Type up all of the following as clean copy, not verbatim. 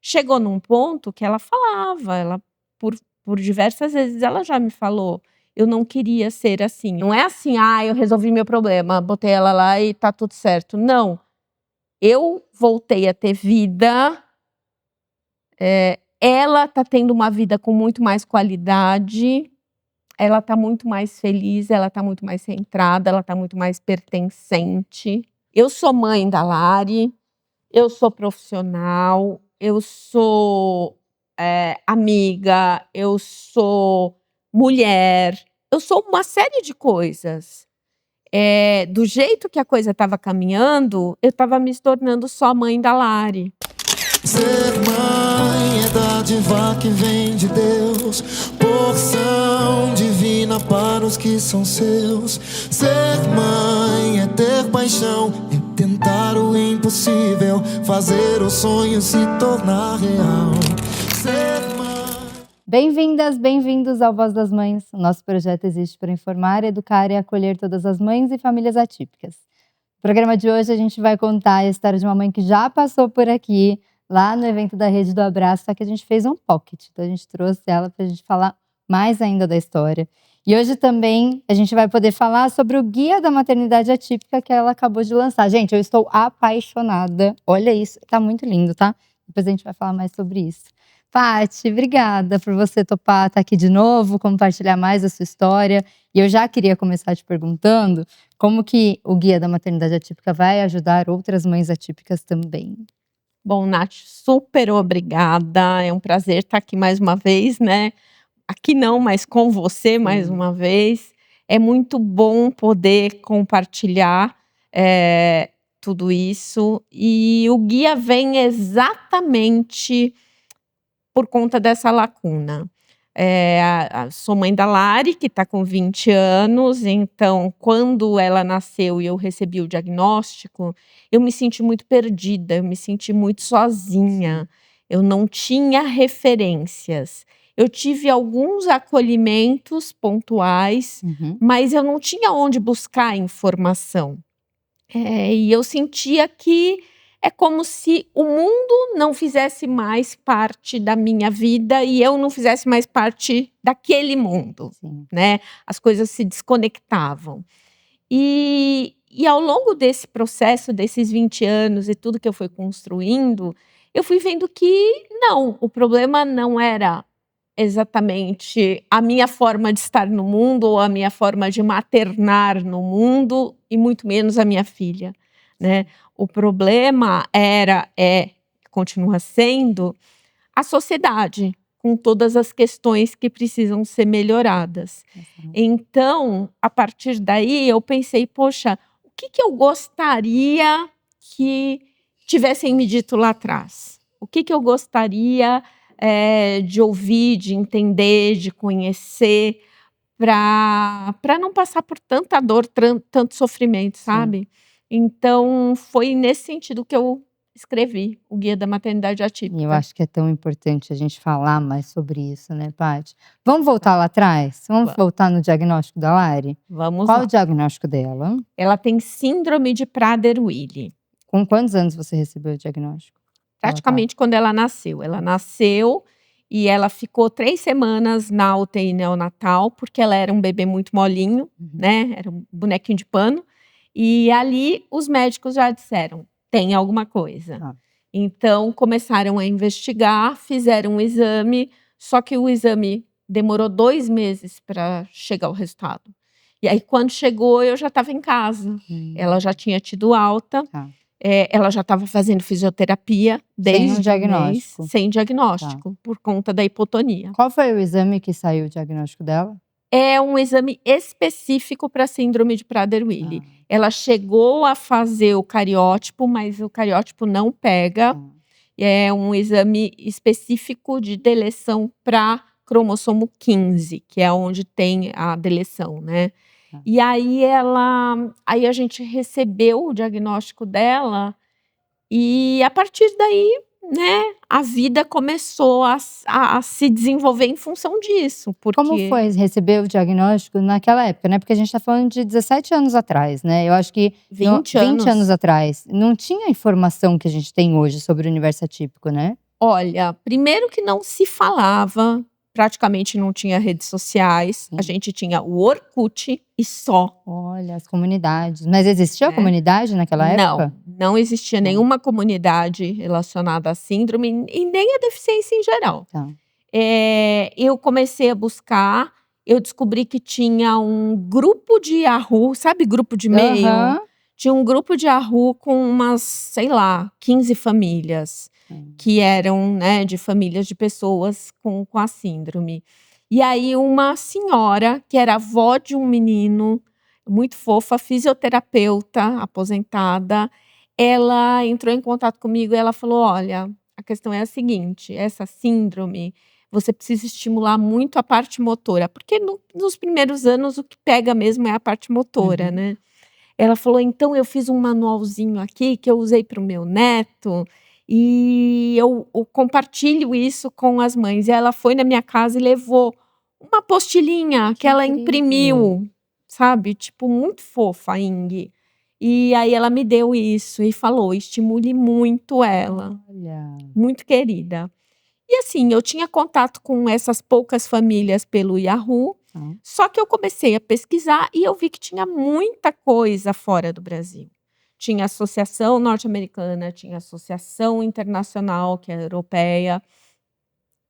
chegou num ponto que ela falava, por diversas vezes ela já me falou, eu não queria ser assim. Não é assim, eu resolvi meu problema, botei ela lá e tá tudo certo. Não, eu voltei a ter vida, ela tá tendo uma vida com muito mais qualidade, ela tá muito mais feliz, ela tá muito mais centrada, ela tá muito mais pertencente. Eu sou mãe da Lari, eu sou profissional, eu sou amiga, eu sou mulher, eu sou uma série de coisas. Do jeito que a coisa estava caminhando, eu estava me tornando só mãe da Lari. Ser mãe é dádiva que vem de Deus, porção divina para os que são seus. Ser mãe é ter paixão, é tentar o impossível, fazer o sonho se tornar real. Ser mãe... Bem-vindas, bem-vindos ao Voz das Mães. O nosso projeto existe para informar, educar e acolher todas as mães e famílias atípicas. No programa de hoje a gente vai contar a história de uma mãe que já passou por aqui, lá no evento da Rede do Abraço, só que a gente fez um pocket, então a gente trouxe ela para a gente falar mais ainda da história. E hoje também a gente vai poder falar sobre o Guia da Maternidade Atípica que ela acabou de lançar. Gente, eu estou apaixonada, olha isso, tá muito lindo, tá? Depois a gente vai falar mais sobre isso. Paty, obrigada por você topar estar aqui de novo, compartilhar mais a sua história. E eu já queria começar te perguntando como que o Guia da Maternidade Atípica vai ajudar outras mães atípicas também. Bom, Nath, super obrigada. É um prazer estar aqui mais uma vez, né? Aqui não, mas com você mais uma vez. É muito bom poder compartilhar tudo isso. E o guia vem exatamente por conta dessa lacuna. Sou mãe da Lari, que está com 20 anos, então quando ela nasceu e eu recebi o diagnóstico, eu me senti muito perdida, eu me senti muito sozinha, eu não tinha referências. Eu tive alguns acolhimentos pontuais, mas eu não tinha onde buscar informação. E eu sentia que é como se o mundo não fizesse mais parte da minha vida e eu não fizesse mais parte daquele mundo, né? As coisas se desconectavam. E ao longo desse processo, desses 20 anos e tudo que eu fui construindo, eu fui vendo que não, o problema não era exatamente a minha forma de estar no mundo ou a minha forma de maternar no mundo e muito menos a minha filha, né? O problema continua sendo a sociedade, com todas as questões que precisam ser melhoradas. Então, a partir daí, eu pensei, poxa, o que eu gostaria que tivessem me dito lá atrás? O que eu gostaria de ouvir, de entender, de conhecer, para não passar por tanta dor, tanto sofrimento, sabe? Então, foi nesse sentido que eu escrevi o Guia da Maternidade Atípica. E eu acho que é tão importante a gente falar mais sobre isso, né, Paty? Vamos voltar lá atrás? Vamos voltar no diagnóstico da Lari? Vamos Qual lá. o diagnóstico dela? Ela tem síndrome de Prader-Willi. Com quantos anos você recebeu o diagnóstico? Praticamente quando ela nasceu. Ela nasceu e ela ficou 3 semanas na UTI neonatal, porque ela era um bebê muito molinho, né? Era um bonequinho de pano. E ali os médicos já disseram, tem alguma coisa. Então começaram a investigar, fizeram um exame, só que o exame demorou 2 meses para chegar o resultado. E aí quando chegou eu já estava em casa, ela já tinha tido alta, ela já estava fazendo fisioterapia desde diagnóstico. Sem diagnóstico, por conta da hipotonia. Qual foi o exame que saiu o diagnóstico dela? É um exame específico para síndrome de Prader-Willi. Ela chegou a fazer o cariótipo, mas o cariótipo não pega. É um exame específico de deleção para cromossomo 15, que é onde tem a deleção, né? E aí a gente recebeu o diagnóstico dela e a partir daí, né, a vida começou a se desenvolver em função disso. Porque... Como foi receber o diagnóstico naquela época, né? Porque a gente está falando de 17 anos atrás, né? Eu acho que 20 anos atrás não tinha a informação que a gente tem hoje sobre o universo atípico, né? Olha, primeiro que não se falava, praticamente não tinha redes sociais, a gente tinha o Orkut e só. Olha, as comunidades. Mas existia a Né? comunidade naquela época? Não existia Não. nenhuma comunidade relacionada à síndrome e nem à deficiência em geral. Tá. Eu comecei a buscar, eu descobri que tinha um grupo de Yahoo, sabe grupo de e-mail? Aham. Tinha um grupo de Yahoo com umas, sei lá, 15 famílias, que eram, né, de famílias de pessoas com a síndrome. E aí uma senhora, que era avó de um menino, muito fofa, fisioterapeuta, aposentada, ela entrou em contato comigo e ela falou: olha, a questão é a seguinte, essa síndrome, você precisa estimular muito a parte motora, porque nos primeiros anos o que pega mesmo é a parte motora, né? Ela falou: então eu fiz um manualzinho aqui que eu usei para o meu neto e eu compartilho isso com as mães. E ela foi na minha casa e levou uma apostilinha que ela incrível. imprimiu, sabe? Tipo, muito fofa, a Ing. E aí ela me deu isso e falou: estimule muito ela, Olha. muito querida. E assim, eu tinha contato com essas poucas famílias pelo Yahoo, só que eu comecei a pesquisar e eu vi que tinha muita coisa fora do Brasil. Tinha associação norte-americana, tinha associação internacional, que é europeia.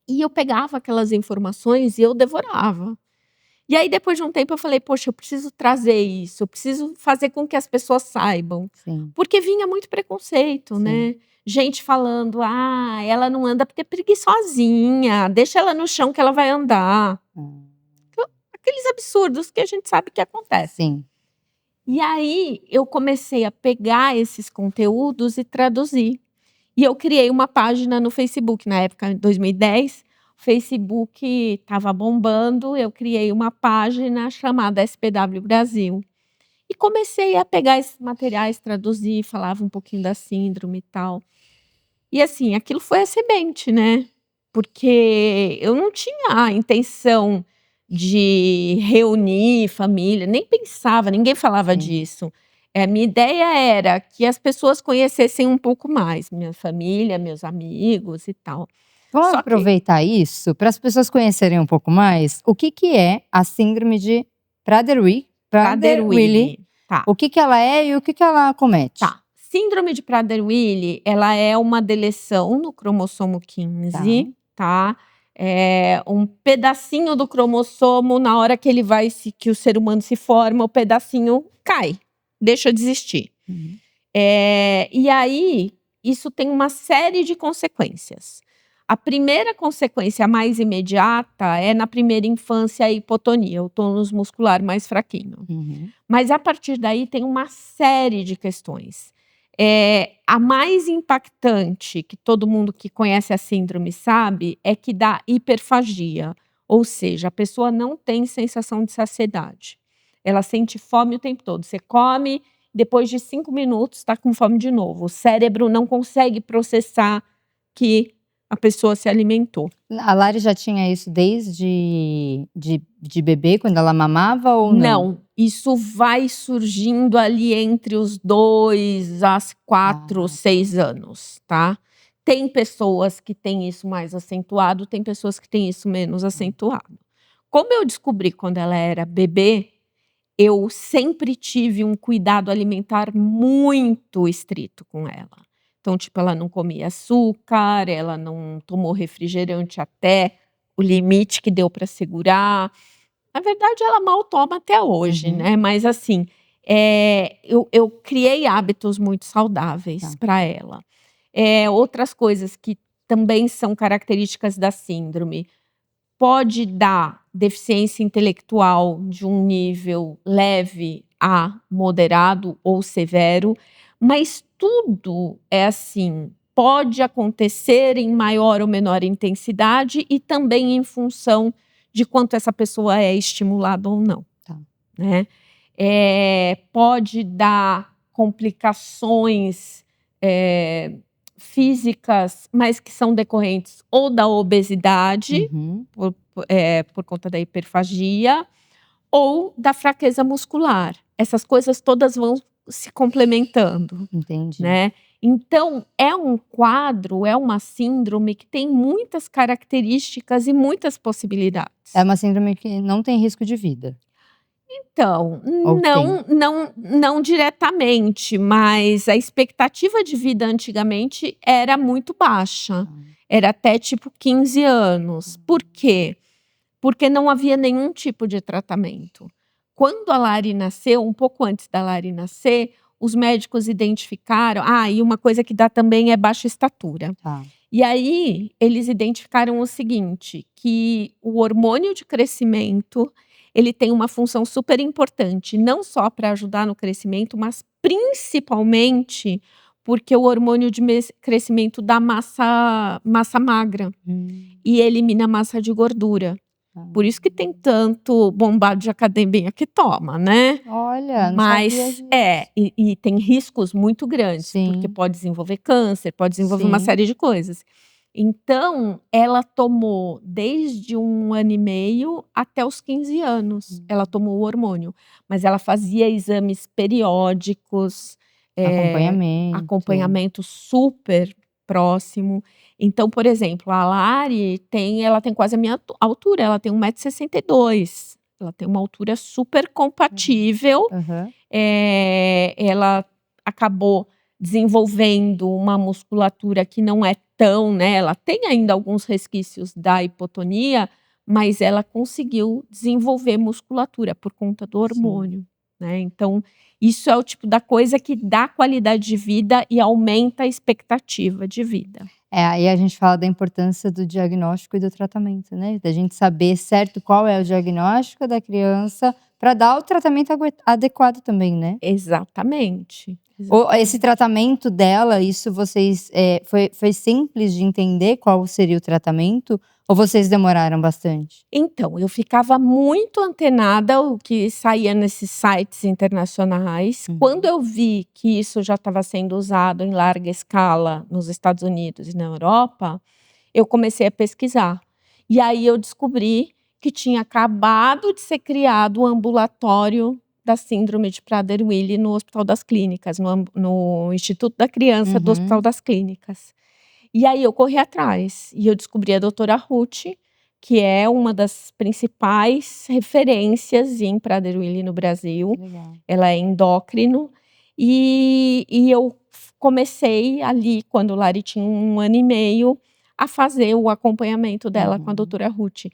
E eu pegava aquelas informações e eu devorava. E aí, depois de um tempo, eu falei: poxa, eu preciso trazer isso, eu preciso fazer com que as pessoas saibam. Sim. Porque vinha muito preconceito, Sim. né? Gente falando: ah, ela não anda porque é preguiçosinha, deixa ela no chão que ela vai andar. Aqueles absurdos que a gente sabe que acontecem. Sim. E aí, eu comecei a pegar esses conteúdos e traduzir. E eu criei uma página no Facebook, na época, em 2010. O Facebook estava bombando, eu criei uma página chamada SPW Brasil. E comecei a pegar esses materiais, traduzir, falava um pouquinho da síndrome e tal. E assim, aquilo foi a semente, né? Porque eu não tinha a intenção de reunir família, nem pensava, ninguém falava disso. A minha ideia era que as pessoas conhecessem um pouco mais, minha família, meus amigos e tal. Vamos Só que aproveitar isso para as pessoas conhecerem um pouco mais o que é a síndrome de Prader-Willi. Prader-Willi, tá. O que ela é e o que ela comete? Tá. Síndrome de Prader-Willi, ela é uma deleção no cromossomo 15, tá? É um pedacinho do cromossomo, na hora que que o ser humano se forma, o pedacinho cai, deixa de existir. E aí, isso tem uma série de consequências. A primeira consequência mais imediata é na primeira infância a hipotonia, o tônus muscular mais fraquinho. Mas a partir daí tem uma série de questões. A mais impactante, que todo mundo que conhece a síndrome sabe, é que dá hiperfagia. Ou seja, a pessoa não tem sensação de saciedade. Ela sente fome o tempo todo. Você come, depois de 5 minutos está com fome de novo. O cérebro não consegue processar que a pessoa se alimentou. A Lari já tinha isso desde de bebê, quando ela mamava ou não? Não, isso vai surgindo ali entre os 2 a 4, 6 anos, tá? Tem pessoas que têm isso mais acentuado, tem pessoas que têm isso menos acentuado. Como eu descobri quando ela era bebê, eu sempre tive um cuidado alimentar muito estrito com ela. Então, tipo, ela não comia açúcar, ela não tomou refrigerante até o limite que deu para segurar. Na verdade, ela mal toma até hoje, né? Mas assim, eu criei hábitos muito saudáveis para ela. Outras coisas que também são características da síndrome. Pode dar deficiência intelectual de um nível leve a moderado ou severo, mas tudo é assim, pode acontecer em maior ou menor intensidade e também em função de quanto essa pessoa é estimulada ou não. Né? Pode dar complicações físicas, mas que são decorrentes ou da obesidade, por conta da hiperfagia, ou da fraqueza muscular. Essas coisas todas vão se complementando. Entendi. Né? Então, é um quadro, é uma síndrome que tem muitas características e muitas possibilidades. É uma síndrome que não tem risco de vida. Então, Ou tem? não diretamente, mas a expectativa de vida antigamente era muito baixa. Era até tipo 15 anos. Por quê? Porque não havia nenhum tipo de tratamento. Quando a Lari nasceu, um pouco antes da Lari nascer, os médicos identificaram. E uma coisa que dá também é baixa estatura. Tá. E aí, eles identificaram o seguinte, que o hormônio de crescimento, ele tem uma função super importante, não só para ajudar no crescimento, mas principalmente porque o hormônio de crescimento dá massa magra e elimina a massa de gordura. Por isso que tem tanto bombado de academia que toma, né? Olha, não sabia disso. E tem riscos muito grandes, Sim. porque pode desenvolver câncer, pode desenvolver uma Sim. série de coisas. Então, ela tomou desde 1 ano e meio até os 15 anos. Ela tomou o hormônio, mas ela fazia exames periódicos, acompanhamento super próximo. Então, por exemplo, a Lari ela tem quase a minha altura, ela tem 1,62 m. Ela tem uma altura super compatível. Ela acabou desenvolvendo uma musculatura que não é tão, né? Ela tem ainda alguns resquícios da hipotonia, mas ela conseguiu desenvolver musculatura por conta do hormônio, né? Então, isso é o tipo da coisa que dá qualidade de vida e aumenta a expectativa de vida. Aí a gente fala da importância do diagnóstico e do tratamento, né? Da gente saber certo qual é o diagnóstico da criança para dar o tratamento adequado também, né? Exatamente. Esse tratamento dela, isso vocês foi simples de entender qual seria o tratamento? Ou vocês demoraram bastante? Então, eu ficava muito antenada o que saía nesses sites internacionais. Quando eu vi que isso já estava sendo usado em larga escala nos Estados Unidos e na Europa, eu comecei a pesquisar. E aí eu descobri que tinha acabado de ser criado o ambulatório da síndrome de Prader-Willi no Hospital das Clínicas, no Instituto da Criança do Hospital das Clínicas. E aí eu corri atrás e eu descobri a doutora Ruth, que é uma das principais referências em Prader-Willi no Brasil. Legal. Ela é endócrino e eu comecei ali, quando o Lari tinha 1 ano e meio, a fazer o acompanhamento dela com a doutora Ruth.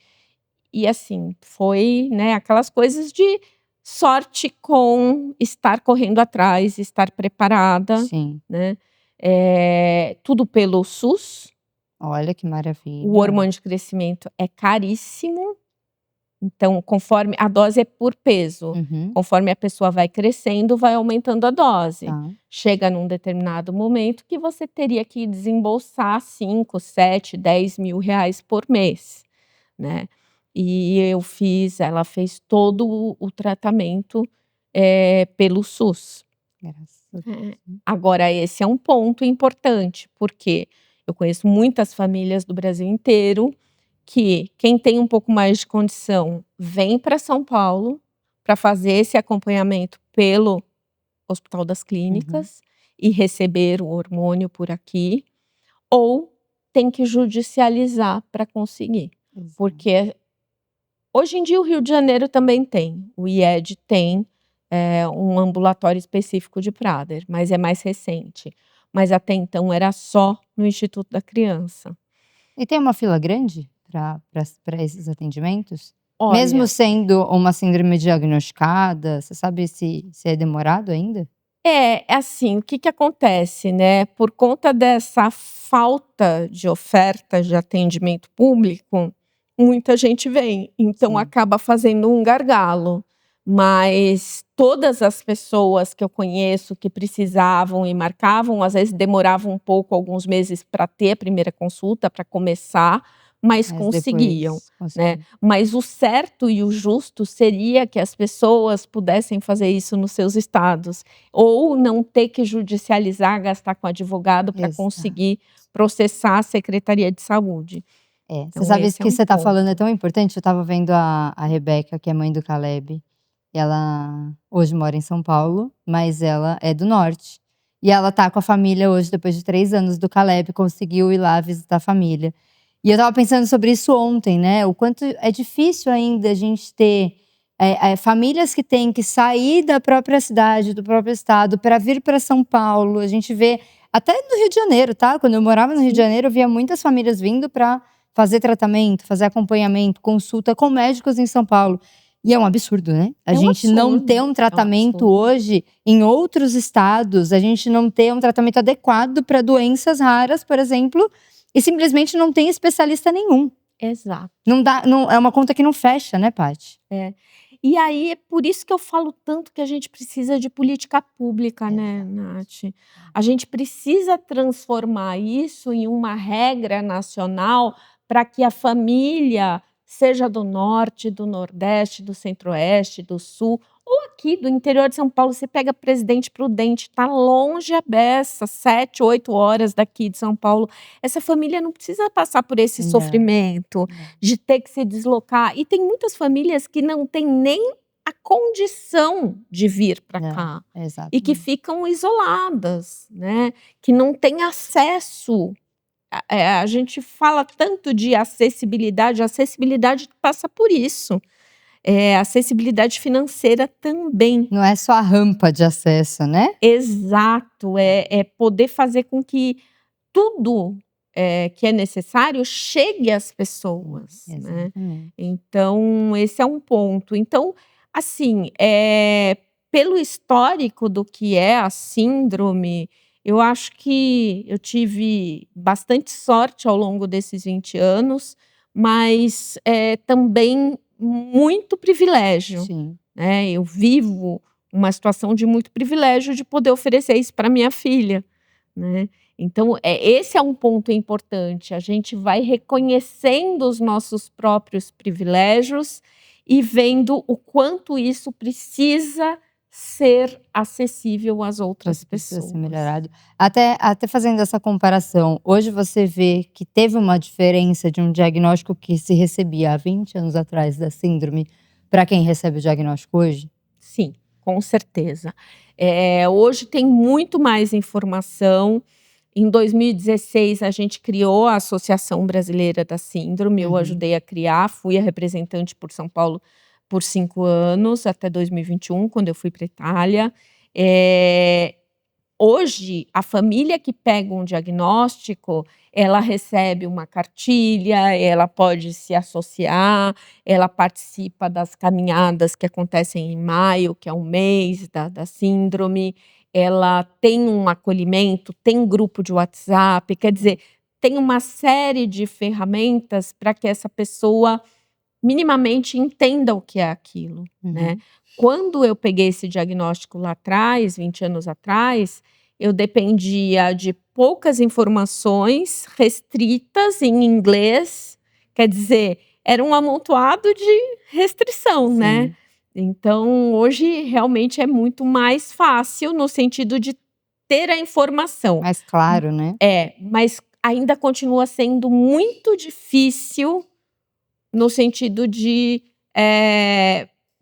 E assim, foi, né, aquelas coisas de sorte com estar correndo atrás, estar preparada, Sim. né? Tudo pelo SUS. Olha que maravilha. O hormônio de crescimento é caríssimo. Então, conforme a dose é por peso. Conforme a pessoa vai crescendo, vai aumentando a dose. Chega num determinado momento que você teria que desembolsar 5, 7, 10 mil reais por mês, né? E ela fez todo o tratamento pelo SUS. Graças a Deus. Agora, esse é um ponto importante, porque eu conheço muitas famílias do Brasil inteiro que quem tem um pouco mais de condição vem para São Paulo para fazer esse acompanhamento pelo Hospital das Clínicas e receber o hormônio por aqui, ou tem que judicializar para conseguir. Porque hoje em dia o Rio de Janeiro também tem, o IED tem um ambulatório específico de Prader, mas é mais recente. Mas até então era só no Instituto da Criança. E tem uma fila grande para esses atendimentos? Olha, Mesmo sendo uma síndrome diagnosticada, você sabe se é demorado ainda? Assim, o que acontece, né? Por conta dessa falta de oferta de atendimento público, muita gente vem, então acaba fazendo um gargalo. Mas todas as pessoas que eu conheço que precisavam e marcavam, às vezes demoravam um pouco, alguns meses para ter a primeira consulta, para começar, mas conseguiam, né? Mas o certo e o justo seria que as pessoas pudessem fazer isso nos seus estados, ou não ter que judicializar, gastar com advogado para conseguir processar a Secretaria de Saúde. Você sabe isso que você está falando é tão importante. Eu estava vendo a Rebeca, que é mãe do Caleb. Ela hoje mora em São Paulo, mas ela é do norte. E ela tá com a família hoje, depois de 3 anos do Caleb, conseguiu ir lá visitar a família. E eu tava pensando sobre isso ontem, né? O quanto é difícil ainda a gente ter famílias que têm que sair da própria cidade, do próprio estado, para vir para São Paulo. A gente vê, até no Rio de Janeiro, tá? Quando eu morava no Rio de Janeiro, eu via muitas famílias vindo para fazer tratamento, fazer acompanhamento, consulta com médicos em São Paulo. E é um absurdo, né? A gente não ter um tratamento hoje em outros estados, a gente não ter um tratamento adequado para doenças raras, por exemplo, e simplesmente não tem especialista nenhum. Exato. Não dá, não, é uma conta que não fecha, né, Paty? E aí é por isso que eu falo tanto que a gente precisa de política pública, né, Nath? A gente precisa transformar isso em uma regra nacional para que a família, seja do norte, do nordeste, do centro-oeste, do sul, ou aqui do interior de São Paulo, você pega Presidente Prudente, está longe a beça, 7, 8 horas daqui de São Paulo. Essa família não precisa passar por esse sofrimento de ter que se deslocar. E tem muitas famílias que não têm nem a condição de vir para cá. E que ficam isoladas, né? Que não têm acesso. A gente fala tanto de acessibilidade, a acessibilidade passa por isso. Acessibilidade financeira também. Não é só a rampa de acesso, né? Exato, é poder fazer com que tudo que é necessário chegue às pessoas, né? Então, esse é um ponto. Então, assim, pelo histórico do que é a síndrome, eu acho que eu tive bastante sorte ao longo desses 20 anos, mas também muito privilégio. Sim. Né? Eu vivo uma situação de muito privilégio de poder oferecer isso para minha filha. Né? Então, esse é um ponto importante. A gente vai reconhecendo os nossos próprios privilégios e vendo o quanto isso precisa ser acessível às outras pessoas. Ser melhorado. Até fazendo essa comparação, hoje você vê que teve uma diferença de um diagnóstico que se recebia há 20 anos atrás da síndrome para quem recebe o diagnóstico hoje? Sim, com certeza. Hoje tem muito mais informação. Em 2016, a gente criou a Associação Brasileira da Síndrome. Eu ajudei a criar, fui a representante por São Paulo por 5 anos, até 2021, quando eu fui para a Itália. Hoje, a família que pega um diagnóstico, ela recebe uma cartilha, ela pode se associar, ela participa das caminhadas que acontecem em maio, que é o mês da síndrome, ela tem um acolhimento, tem grupo de WhatsApp, quer dizer, tem uma série de ferramentas para que essa pessoa minimamente entenda o que é aquilo, né? Quando eu peguei esse diagnóstico lá atrás, 20 anos atrás, eu dependia de poucas informações restritas em inglês, quer dizer, era um amontoado de restrição, né? Então, hoje realmente é muito mais fácil no sentido de ter a informação. Mais claro, né? Mas ainda continua sendo muito difícil no sentido de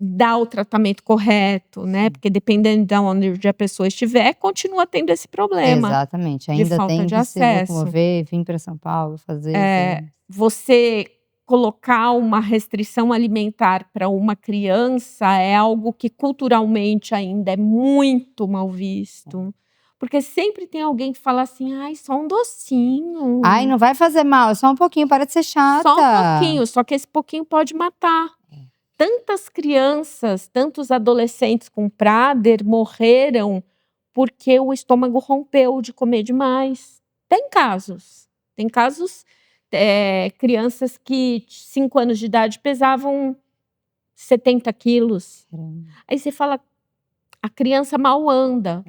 dar o tratamento correto, né? Porque dependendo de onde a pessoa estiver, continua tendo esse problema. Exatamente, de ainda falta tem de que se acesso. locomover, vir para São Paulo, fazer. Você colocar uma restrição alimentar para uma criança é algo que culturalmente ainda é muito mal visto. Porque sempre tem alguém que fala assim, ai, só um docinho. Ai, não vai fazer mal, é só um pouquinho, para de ser chata. Só um pouquinho, só que esse pouquinho pode matar. Tantas crianças, tantos adolescentes com Prader morreram porque o estômago rompeu de comer demais. Tem casos, crianças que 5 anos de idade pesavam 70 quilos. Aí você fala, a criança mal anda.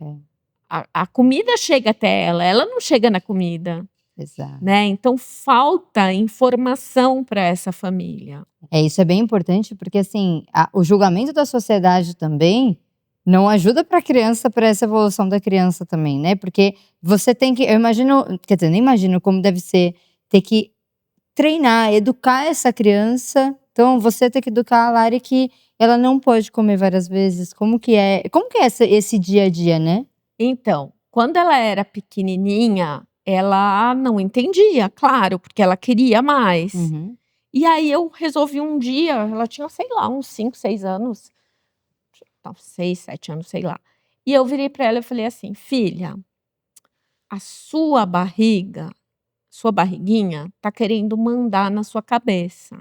A comida chega até ela não chega na comida. Exato. Né? Então falta informação para essa família. Isso é bem importante, porque assim, o julgamento da sociedade também não ajuda para a criança, para essa evolução da criança também, né? Porque você tem que, eu imagino, quer dizer, nem imagino como deve ser, ter que treinar, educar essa criança. Então você tem que educar a Lari que ela não pode comer várias vezes. Como que é esse dia a dia, né? Então, Quando ela era pequenininha, ela não entendia, claro, porque ela queria mais. Uhum. E aí eu resolvi um dia, ela tinha, sei lá, uns 5, 6 anos, não, 6, 7 anos, sei lá. E eu virei para ela e falei assim: "Filha, a sua barriguinha tá querendo mandar na sua cabeça.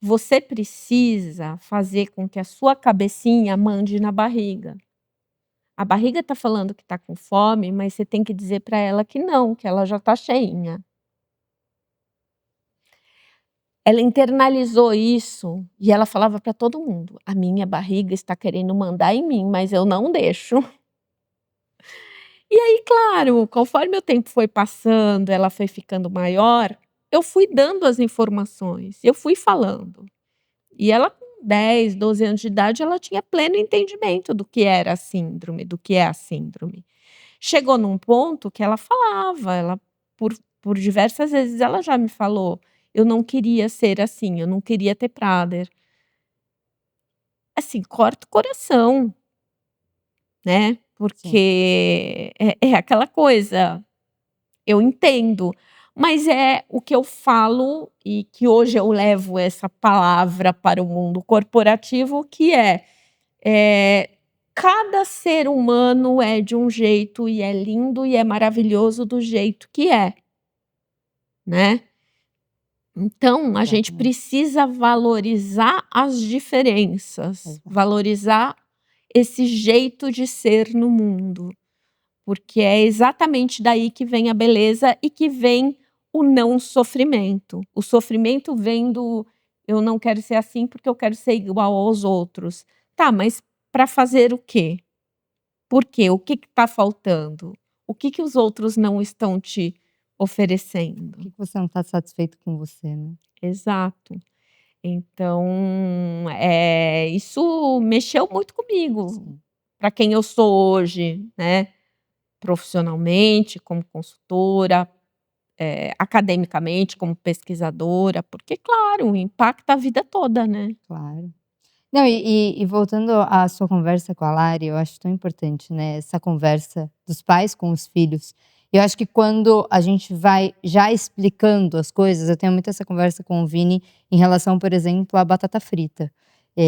Você precisa fazer com que a sua cabecinha mande na barriga. A barriga tá falando que tá com fome, mas você tem que dizer para ela que não, que ela já tá cheinha". Ela internalizou isso e ela falava para todo mundo: "A minha barriga está querendo mandar em mim, mas eu não deixo". E aí, claro, conforme o tempo foi passando, ela foi ficando maior, eu fui dando as informações, eu fui falando. E ela com 10, 12 anos de idade, ela tinha pleno entendimento do que era a síndrome, do que é a síndrome. Chegou num ponto que ela falava, por diversas vezes ela já me falou: "Eu não queria ser assim, eu não queria ter Prader". Assim, corta o coração, né, Sim. porque é aquela coisa, eu entendo, mas é o que eu falo e que hoje eu levo essa palavra para o mundo corporativo, que é cada ser humano é de um jeito e é lindo e é maravilhoso do jeito que é, né. Então a gente Exatamente. precisa valorizar as diferenças, Exato. valorizar esse jeito de ser no mundo, porque é exatamente daí que vem a beleza e que vem o não sofrimento. O sofrimento vem do: "Eu não quero ser assim, porque eu quero ser igual aos outros". Tá, mas para fazer o quê? Por quê? O que está faltando? O que os outros não estão te Por oferecendo? que você não está satisfeito com você, né? Exato. Então, isso mexeu muito comigo, Sim. para quem eu sou hoje, né, profissionalmente, como consultora, academicamente, como pesquisadora, porque, claro, impacta a vida toda, né. Claro. Não, e voltando à sua conversa com a Lari, eu acho tão importante, né, essa conversa dos pais com os filhos. Eu acho que quando a gente vai já explicando as coisas, eu tenho muito essa conversa com o Vini em relação, por exemplo, à batata frita.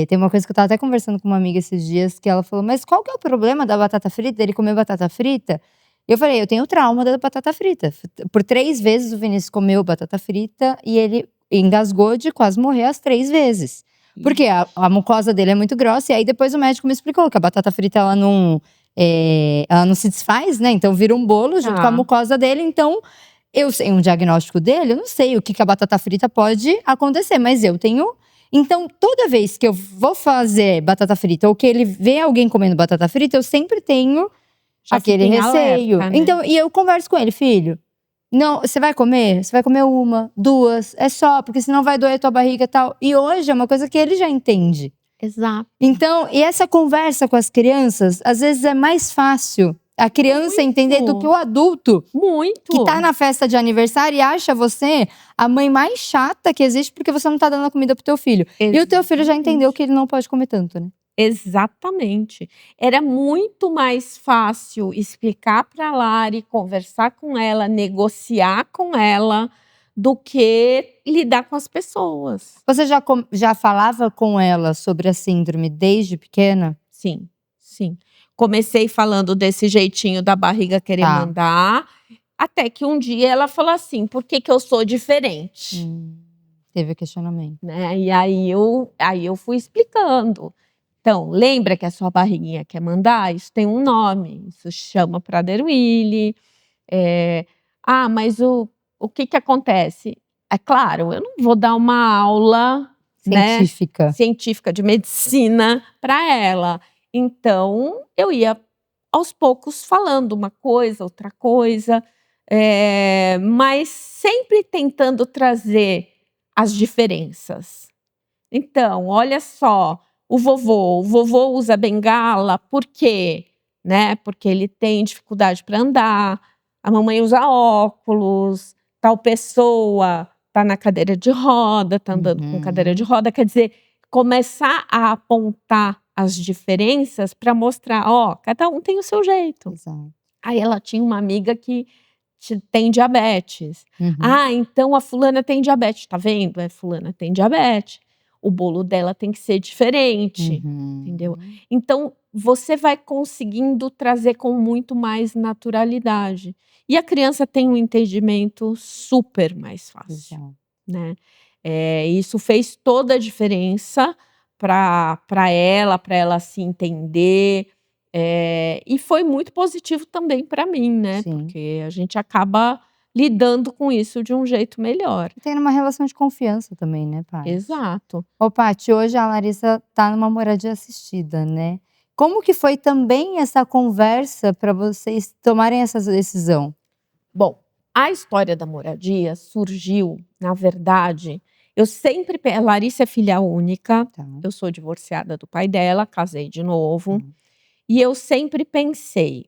Tem uma coisa que eu estava até conversando com uma amiga esses dias, que ela falou: "Mas qual que é o problema da batata frita, ele comer batata frita?" Eu falei: "Eu tenho trauma da batata frita". Por 3 vezes o Vinícius comeu batata frita e ele engasgou de quase morrer as 3 vezes. Porque a mucosa dele é muito grossa, e aí depois o médico me explicou que a batata frita ela não se desfaz, né, então vira um bolo junto com a Tá, mucosa dele, então eu sei um diagnóstico dele, eu não sei o que que a batata frita pode acontecer, mas eu tenho. Então toda vez que eu vou fazer batata frita ou que ele vê alguém comendo batata frita, eu sempre tenho já fica aquele em receio. alerta, né. Então e eu converso com ele: "Filho, não, você vai comer? Você vai comer 1, 2, é só, porque senão vai doer a tua barriga e tal". E hoje é uma coisa que ele já entende. Exato. Então, e essa conversa com as crianças, às vezes é mais fácil a criança entender do que Muito, o adulto que tá muito. na festa de aniversário e acha você a mãe mais chata que existe porque você não tá dando a comida pro teu filho. E o teu filho já entendeu Exatamente. que ele não pode comer tanto, né. Exatamente. Era muito mais fácil explicar para a Lari, conversar com ela, negociar com ela, do que lidar com as pessoas. Você já falava com ela sobre a síndrome desde pequena? Sim, sim. Comecei falando desse jeitinho da barriga querer Tá. mandar, até que um dia ela falou assim: "Por que que eu sou diferente?", Hum, teve questionamento. né, e aí eu fui explicando. Então, lembra que a sua barriguinha quer mandar? Isso tem um nome, isso chama Prader-Willi. Eh, mas o que que acontece? É claro, eu não vou dar uma aula, né, Científica. científica de medicina para ela. Então, eu ia aos poucos falando uma coisa, outra coisa, mas sempre tentando trazer as diferenças. Então, olha só, o vovô usa bengala, por quê? Né, porque ele tem dificuldade para andar, a mamãe usa óculos, tal pessoa tá na cadeira de roda, tá andando com cadeira de Uhum. roda, quer dizer, começar a apontar as diferenças para mostrar: "Ó, cada um tem o seu jeito". Exato. Aí ela tinha uma amiga que tem diabetes. Uhum. Então a fulana tem diabetes, tá vendo? Fulana tem diabetes. O bolo dela tem que ser diferente, entendeu? Então você vai conseguindo trazer com muito mais naturalidade. E a criança tem um entendimento super mais fácil, Exato. né? Isso fez toda a diferença para ela se entender. E foi muito positivo também para mim, né? Sim. Porque a gente acaba lidando com isso de um jeito melhor. Tem uma relação de confiança também, né, Paty? Exato. Ô, Paty, hoje a Larissa tá numa moradia assistida, né? Como que foi também essa conversa para vocês tomarem essa decisão? Bom, a história da moradia surgiu, na verdade, a Larissa é filha única, Tá. eu sou divorciada do pai dela, casei de novo, e eu sempre pensei,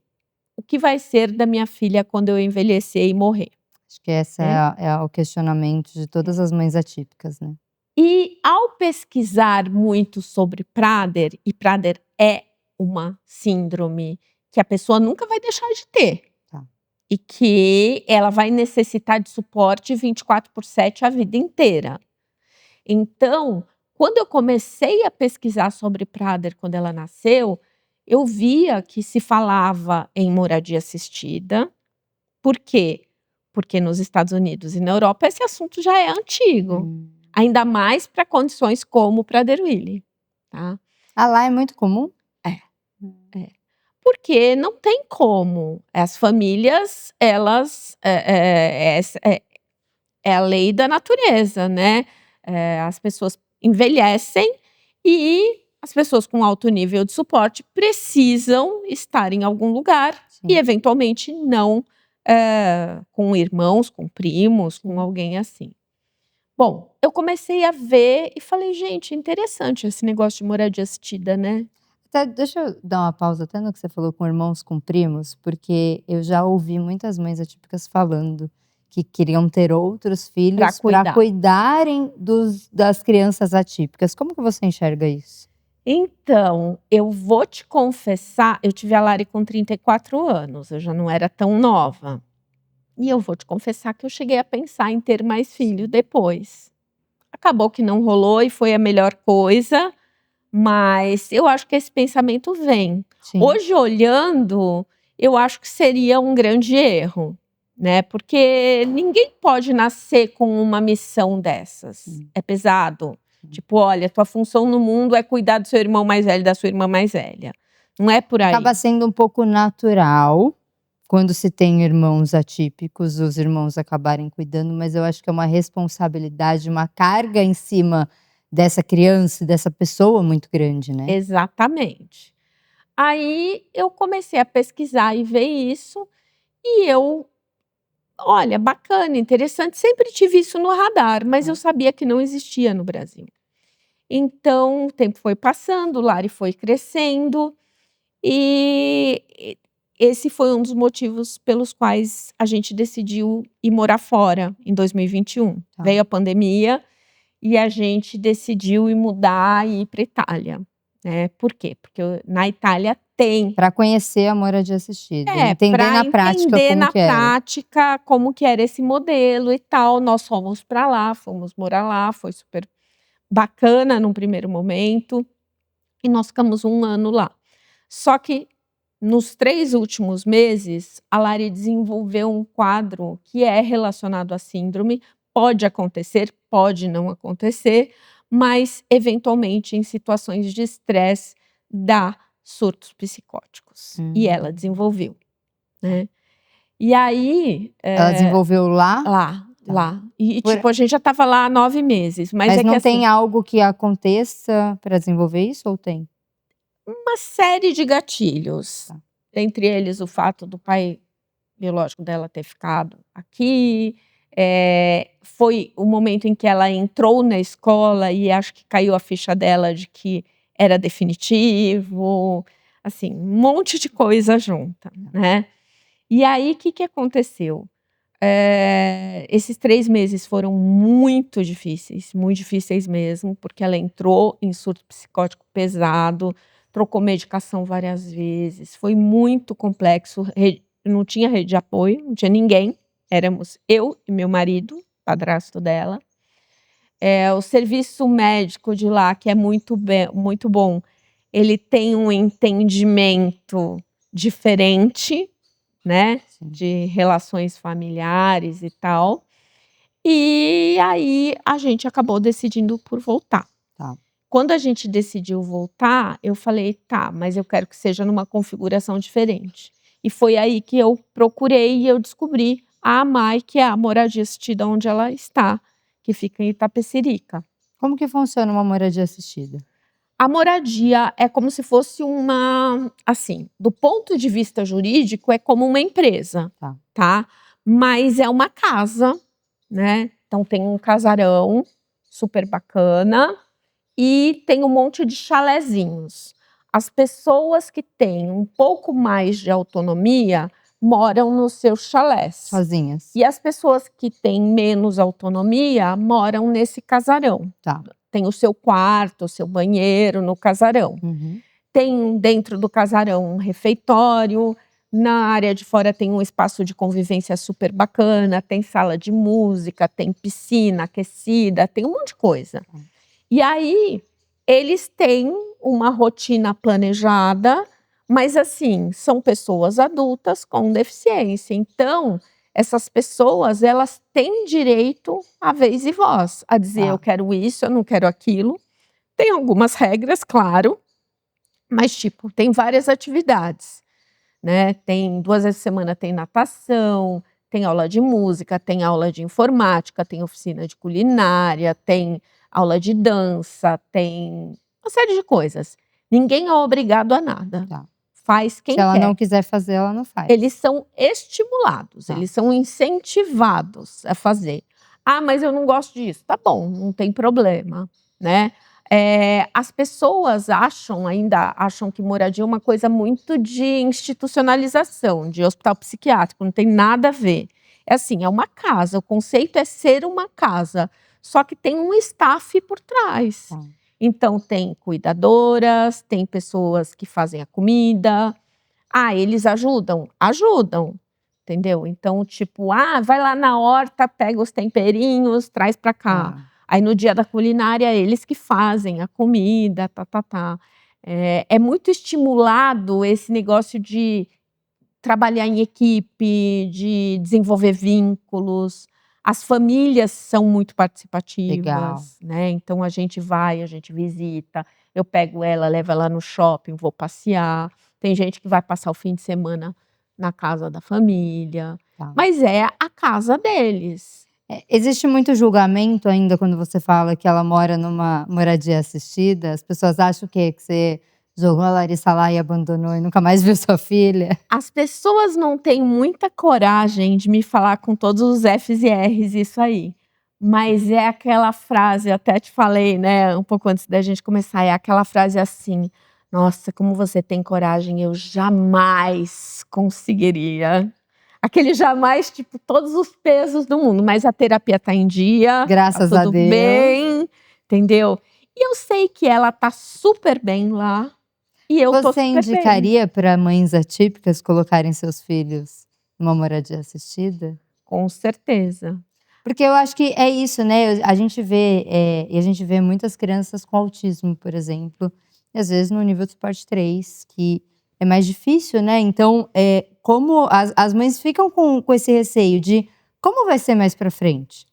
o que vai ser da minha filha quando eu envelhecer e morrer? Acho que esse é o questionamento de todas as mães atípicas, né? E ao pesquisar muito sobre Prader, e Prader é uma síndrome que a pessoa nunca vai deixar de ter. Tá. E que ela vai necessitar de suporte 24/7 a vida inteira. Então, quando eu comecei a pesquisar sobre Prader quando ela nasceu, eu via que se falava em moradia assistida. Por quê? Porque nos Estados Unidos e na Europa esse assunto já é antigo. Ainda mais para condições como Prader-Willi, tá? Lá é muito comum? É. Porque não tem como. As famílias, elas é a lei da natureza, né? As pessoas envelhecem e as pessoas com alto nível de suporte precisam estar em algum lugar. Sim. E eventualmente não com irmãos, com primos, com alguém assim. Bom, eu comecei a ver e falei, gente, interessante esse negócio de moradia assistida, né? Deixa eu dar uma pausa até no que você falou com irmãos, com primos, porque eu já ouvi muitas mães atípicas falando que queriam ter outros filhos para cuidarem das crianças atípicas. Como que você enxerga isso? Então, eu vou te confessar, eu tive a Lari com 34 anos, eu já não era tão nova. E eu vou te confessar que eu cheguei a pensar em ter mais filho depois. Acabou que não rolou e foi a melhor coisa, mas eu acho que esse pensamento vem. Sim. Hoje, olhando, eu acho que seria um grande erro, né? Porque ninguém pode nascer com uma missão dessas. É pesado. Tipo, olha, tua função no mundo é cuidar do seu irmão mais velho, da sua irmã mais velha. Não é por aí. Acaba sendo um pouco natural quando se tem irmãos atípicos, os irmãos acabarem cuidando, mas eu acho que é uma responsabilidade, uma carga em cima dessa criança, dessa pessoa muito grande, né? Exatamente. Aí eu comecei a pesquisar e ver isso, e olha, bacana, interessante, sempre tive isso no radar, mas eu sabia que não existia no Brasil. Então, o tempo foi passando, o Lari foi crescendo, e esse foi um dos motivos pelos quais a gente decidiu ir morar fora em 2021. Tá. Veio a pandemia e a gente decidiu ir mudar e ir para Itália. Por quê? Porque na Itália tem. Para conhecer a moradia assistida, entender na prática como que era esse modelo e tal. Nós fomos para lá, fomos morar lá, foi super bacana num primeiro momento. E nós ficamos 1 ano lá. Só que nos 3 últimos meses, a Lari desenvolveu um quadro que é relacionado à síndrome. Pode acontecer, pode não acontecer, mas eventualmente em situações de estresse dá surtos psicóticos. E ela desenvolveu, né? E aí… Ela desenvolveu lá? Lá. E tipo, a gente já estava lá há 9 meses. Mas não que, tem algo que aconteça para desenvolver isso ou tem? Uma série de gatilhos. Tá. Entre eles o fato do pai biológico dela ter ficado aqui. Foi o momento em que ela entrou na escola e acho que caiu a ficha dela de que era definitivo. Assim, um monte de coisa junta, né? E aí, o que aconteceu? Esses 3 meses foram muito difíceis mesmo, porque ela entrou em surto psicótico pesado, trocou medicação várias vezes, foi muito complexo não tinha rede de apoio, não tinha ninguém. Éramos eu e meu marido, padrasto dela. O serviço médico de lá, que é muito bom, ele tem um entendimento diferente, né? Sim. De relações familiares e tal. E aí a gente acabou decidindo por voltar. Tá. Quando a gente decidiu voltar, eu falei, tá, mas eu quero que seja numa configuração diferente. E foi aí que eu procurei e eu descobri a AMAI, que é a moradia assistida onde ela está, que fica em Itapecerica. Como que funciona uma moradia assistida? A moradia é como se fosse assim, do ponto de vista jurídico, é como uma empresa, tá? Mas é uma casa, né? Então tem um casarão super bacana e tem um monte de chalezinhos. As pessoas que têm um pouco mais de autonomia moram nos seus chalés. Sozinhas. E as pessoas que têm menos autonomia moram nesse casarão. Tá. Tem o seu quarto, o seu banheiro no casarão. Uhum. Tem dentro do casarão um refeitório. Na área de fora tem um espaço de convivência super bacana. Tem sala de música, tem piscina aquecida, tem um monte de coisa. E aí, eles têm uma rotina planejada, mas assim, são pessoas adultas com deficiência. Então, essas pessoas, elas têm direito a vez e voz, a dizer eu quero isso, eu não quero aquilo. Tem algumas regras, claro, mas tipo, tem várias atividades, né? Tem 2 vezes por semana tem natação, tem aula de música, tem aula de informática, tem oficina de culinária, tem aula de dança, tem uma série de coisas. Ninguém é obrigado a nada. Tá. Faz quem Se ela quer. não quiser fazer, ela não faz. Eles são estimulados, eles são incentivados a fazer. Ah, mas eu não gosto disso. Tá bom, não tem problema, né? As pessoas ainda acham que moradia é uma coisa muito de institucionalização, de hospital psiquiátrico, não tem nada a ver. É assim, é uma casa, o conceito é ser uma casa, só que tem um staff por trás. Então tem cuidadoras, tem pessoas que fazem a comida. Eles ajudam? Ajudam, entendeu? Então, tipo, vai lá na horta, pega os temperinhos, traz pra cá. Aí no dia da culinária, eles que fazem a comida, É muito estimulado esse negócio de trabalhar em equipe, de desenvolver vínculos. As famílias são muito participativas, né? Então a gente vai, a gente visita, eu pego ela, levo ela no shopping, vou passear. Tem gente que vai passar o fim de semana na casa da família, mas é a casa deles. Existe muito julgamento ainda quando você fala que ela mora numa moradia assistida? As pessoas acham o quê? Que você jogou a Larissa lá e abandonou e nunca mais viu sua filha? As pessoas não têm muita coragem de me falar com todos os Fs e Rs isso aí. Mas é aquela frase, até te falei, né, um pouco antes da gente começar, é aquela frase assim: nossa, como você tem coragem, eu jamais conseguiria. Aquele jamais, tipo, todos os pesos do mundo, mas a terapia tá em dia. Graças tá a tudo Deus. bem, entendeu? E eu sei que ela tá super bem lá. E eu tô Você super bem. indicaria para mães atípicas colocarem seus filhos numa moradia assistida? Com certeza. Porque eu acho que é isso, né? A gente vê muitas crianças com autismo, por exemplo, e às vezes no nível de suporte 3, que é mais difícil, né? Então, como as mães ficam com esse receio de como vai ser mais pra frente?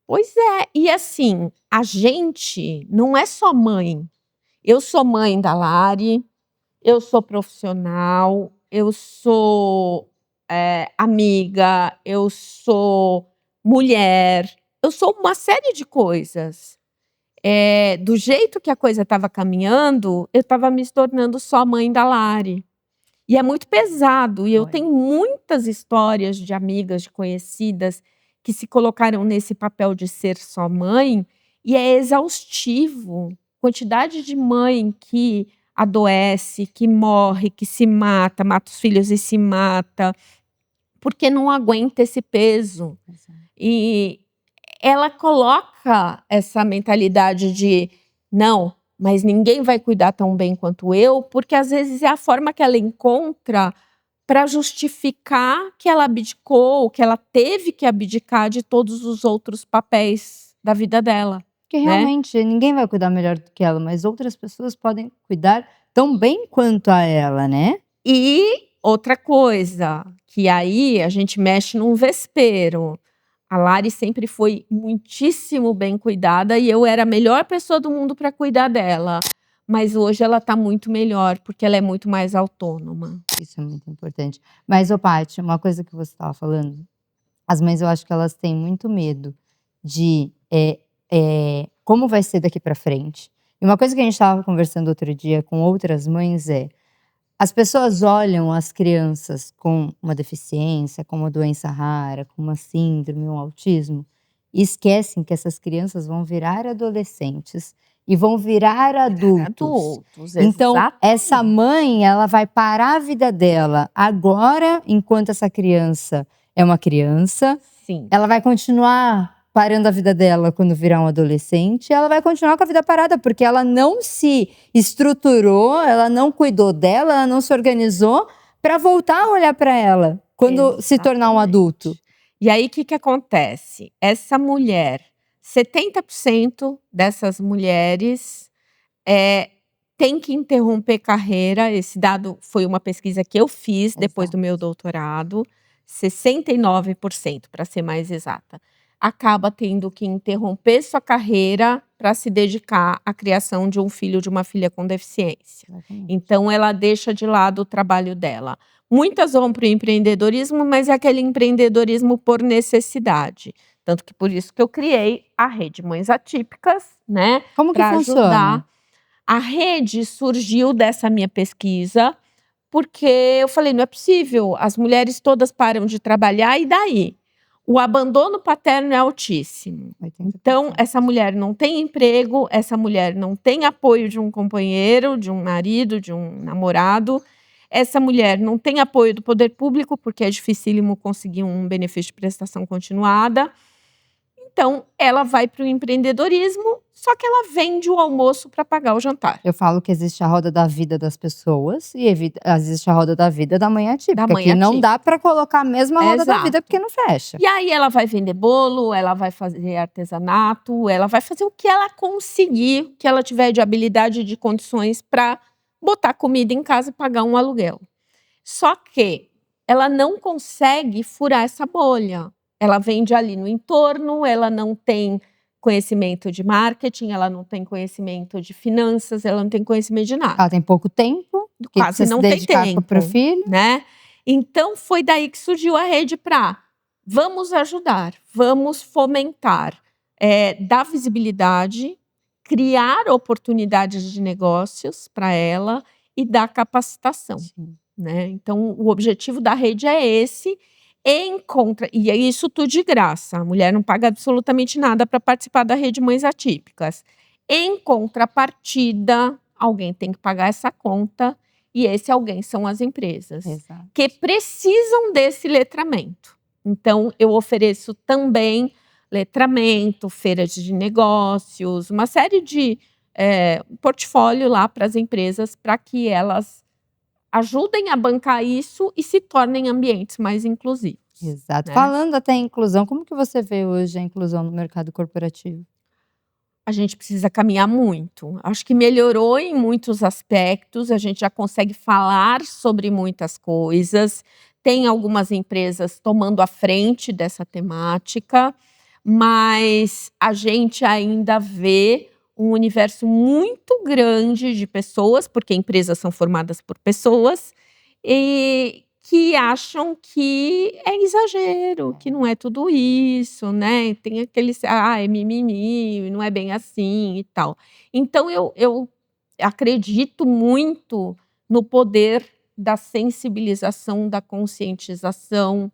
Pois é, e assim, a gente não é só mãe. Eu sou mãe da Lari, eu sou profissional, eu sou amiga, eu sou mulher, eu sou uma série de coisas. Do jeito que a coisa estava caminhando, eu estava me tornando só mãe da Lari. E é muito pesado, e eu tenho muitas histórias de amigas, de conhecidas, que se colocaram nesse papel de ser só mãe, e é exaustivo. Quantidade de mãe que adoece, que morre, que se mata os filhos e se mata, porque não aguenta esse peso. E ela coloca essa mentalidade de não, mas ninguém vai cuidar tão bem quanto eu, porque às vezes é a forma que ela encontra para justificar que ela abdicou, que ela teve que abdicar de todos os outros papéis da vida dela. Porque né? realmente ninguém vai cuidar melhor do que ela, mas outras pessoas podem cuidar tão bem quanto a ela, né? E outra coisa, que aí a gente mexe num vespeiro. A Lari sempre foi muitíssimo bem cuidada e eu era a melhor pessoa do mundo para cuidar dela. Mas hoje ela está muito melhor, porque ela é muito mais autônoma. Isso é muito importante. Mas, ô Paty, uma coisa que você estava falando, as mães eu acho que elas têm muito medo de como vai ser daqui para frente. E uma coisa que a gente estava conversando outro dia com outras mães as pessoas olham as crianças com uma deficiência, com uma doença rara, com uma síndrome, um autismo, e esquecem que essas crianças vão virar adolescentes e vão virar adultos. Então, essa mãe, ela vai parar a vida dela agora, enquanto essa criança é uma criança. Sim. Ela vai continuar parando a vida dela quando virar um adolescente, ela vai continuar com a vida parada, porque ela não se estruturou, ela não cuidou dela, ela não se organizou para voltar a olhar para ela quando se tornar um adulto. E aí, o que acontece? Essa mulher, 70% dessas mulheres tem que interromper carreira. Esse dado foi uma pesquisa que eu fiz depois do meu doutorado. 69%, para ser mais exata. Acaba tendo que interromper sua carreira para se dedicar à criação de um filho, de uma filha com deficiência. Então, ela deixa de lado o trabalho dela. Muitas vão para o empreendedorismo, mas é aquele empreendedorismo por necessidade. Tanto que por isso que eu criei a Rede Mães Atípicas, né? Como que funciona? A rede surgiu dessa minha pesquisa, porque eu falei, não é possível, as mulheres todas param de trabalhar e daí? O abandono paterno é altíssimo. 80%. Então, essa mulher não tem emprego, essa mulher não tem apoio de um companheiro, de um marido, de um namorado. Essa mulher não tem apoio do poder público, porque é dificílimo conseguir um benefício de prestação continuada. Então, ela vai para o empreendedorismo, só que ela vende o almoço para pagar o jantar. Eu falo que existe a roda da vida das pessoas e existe a roda da vida da mãe atípica, Da mãe que não atípica. dá para colocar a mesma roda da Exato. vida porque não fecha. E aí ela vai vender bolo, ela vai fazer artesanato, ela vai fazer o que ela conseguir, o que ela tiver de habilidade e de condições para botar comida em casa e pagar um aluguel. Só que ela não consegue furar essa bolha. Ela vende ali no entorno, ela não tem conhecimento de marketing, ela não tem conhecimento de finanças, ela não tem conhecimento de nada. Ela tem pouco tempo, que Quase precisa não se tem dedicar tempo, para o filho. né? Então foi daí que surgiu a rede para vamos ajudar, vamos fomentar, dar visibilidade, criar oportunidades de negócios para ela e dar capacitação. Sim. Né? Então, o objetivo da rede é esse, e é isso tudo de graça. A mulher não paga absolutamente nada para participar da Rede Mães Atípicas. Em contrapartida, alguém tem que pagar essa conta, e esse alguém são as empresas. Exato. Que precisam desse letramento. Então, eu ofereço também letramento, feiras de negócios, uma série de portfólio lá para as empresas, para que elas ajudem a bancar isso e se tornem ambientes mais inclusivos. Exato. Né? Falando até em inclusão, como que você vê hoje a inclusão no mercado corporativo? A gente precisa caminhar muito. Acho que melhorou em muitos aspectos, a gente já consegue falar sobre muitas coisas. Tem algumas empresas tomando a frente dessa temática, mas a gente ainda vê um universo muito grande de pessoas, porque empresas são formadas por pessoas, e que acham que é exagero, que não é tudo isso, né? Tem aquele, é mimimi, não é bem assim e tal. Então, eu acredito muito no poder da sensibilização, da conscientização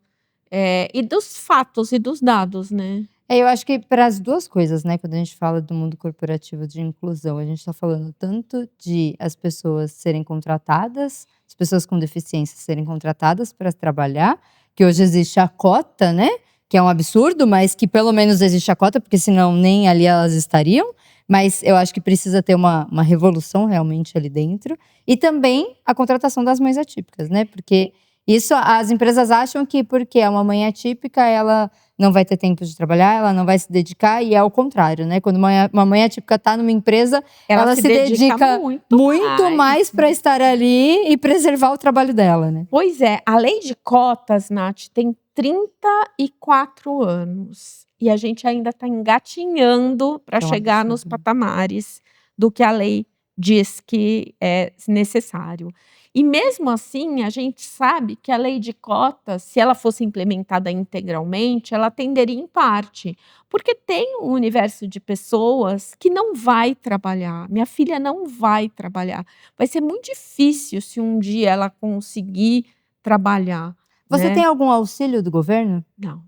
e dos fatos e dos dados, né? Eu acho que para as duas coisas, né? Quando a gente fala do mundo corporativo de inclusão, a gente está falando tanto de as pessoas serem contratadas, as pessoas com deficiência serem contratadas para trabalhar, que hoje existe a cota, né? Que é um absurdo, mas que pelo menos existe a cota, porque senão nem ali elas estariam. Mas eu acho que precisa ter uma revolução realmente ali dentro. E também a contratação das mães atípicas, né? Porque Isso as empresas acham que porque é uma mãe atípica, ela não vai ter tempo de trabalhar, ela não vai se dedicar, e é o contrário, né? Quando uma mãe atípica está numa empresa, ela se dedica muito mais para estar ali e preservar o trabalho dela, né? Pois é, a lei de cotas, Nath, tem 34 anos. E a gente ainda está engatinhando para chegar nos patamares do que a lei diz que é necessário. E mesmo assim, a gente sabe que a lei de cotas, se ela fosse implementada integralmente, ela atenderia em parte. Porque tem um universo de pessoas que não vai trabalhar. Minha filha não vai trabalhar. Vai ser muito difícil se um dia ela conseguir trabalhar. Você né? tem algum auxílio do governo? Não,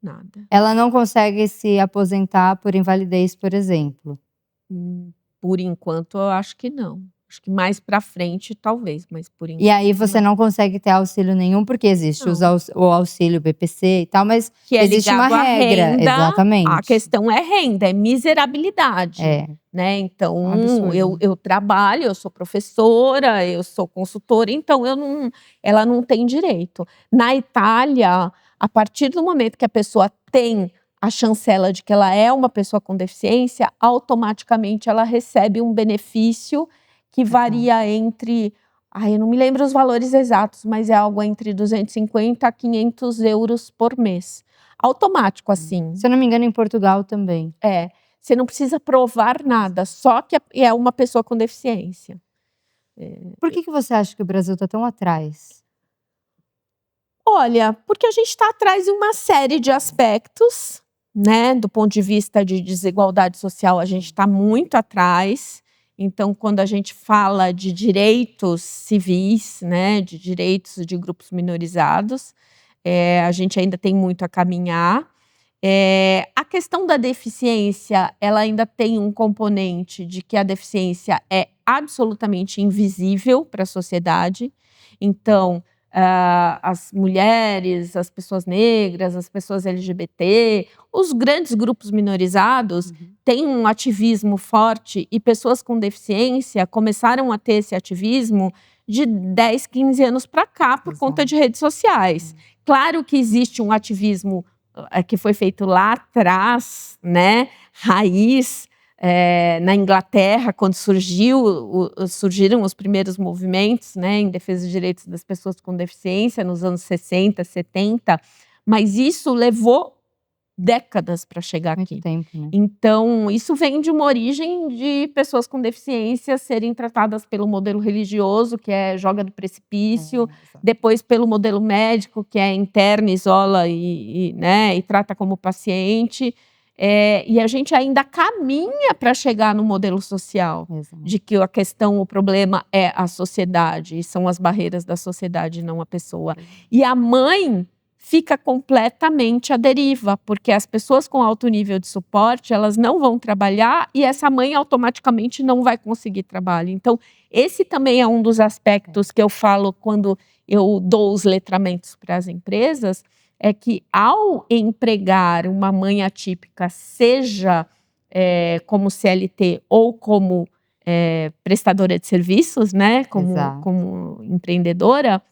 nada. Ela não consegue se aposentar por invalidez, por exemplo? Por enquanto, eu acho que não. Acho que mais para frente, talvez, mas por enquanto. E aí você não consegue ter auxílio nenhum, porque existe o auxílio BPC e tal, mas que é existe uma ligado à regra. renda, Exatamente. A questão é renda, é miserabilidade. Né? Então, eu trabalho, eu sou professora, eu sou consultora, então ela não tem direito. Na Itália, a partir do momento que a pessoa tem a chancela de que ela é uma pessoa com deficiência, automaticamente ela recebe um benefício que varia entre, eu não me lembro os valores exatos, mas é algo entre 250 a 500 euros por mês. Automático, assim. Se eu não me engano, em Portugal também. Você não precisa provar nada, só que é uma pessoa com deficiência. Por que você acha que o Brasil está tão atrás? Olha, porque a gente está atrás em uma série de aspectos, né? Do ponto de vista de desigualdade social, a gente está muito atrás. Então, quando a gente fala de direitos civis, né? De direitos de grupos minorizados, a gente ainda tem muito a caminhar. A questão da deficiência, ela ainda tem um componente de que a deficiência é absolutamente invisível para a sociedade. Então, as mulheres, as pessoas negras, as pessoas LGBT, os grandes grupos minorizados têm um ativismo forte e pessoas com deficiência começaram a ter esse ativismo de 10, 15 anos para cá por conta de redes sociais. Claro que existe um ativismo que foi feito lá atrás, né, raiz, na Inglaterra, quando surgiram os primeiros movimentos, né, em defesa dos direitos das pessoas com deficiência, nos anos 60, 70, mas isso levou décadas para chegar Muito aqui. tempo, né? Então, isso vem de uma origem de pessoas com deficiência serem tratadas pelo modelo religioso, que joga do precipício, depois pelo modelo médico, que interna, isola né, e trata como paciente. E a gente ainda caminha para chegar no modelo social, de que a questão, o problema é a sociedade, e são as barreiras da sociedade, não a pessoa. E a mãe fica completamente à deriva, porque as pessoas com alto nível de suporte, elas não vão trabalhar e essa mãe automaticamente não vai conseguir trabalho. Então, esse também é um dos aspectos que eu falo quando eu dou os letramentos para as empresas, é que ao empregar uma mãe atípica, seja como CLT ou como prestadora de serviços, né, como empreendedora,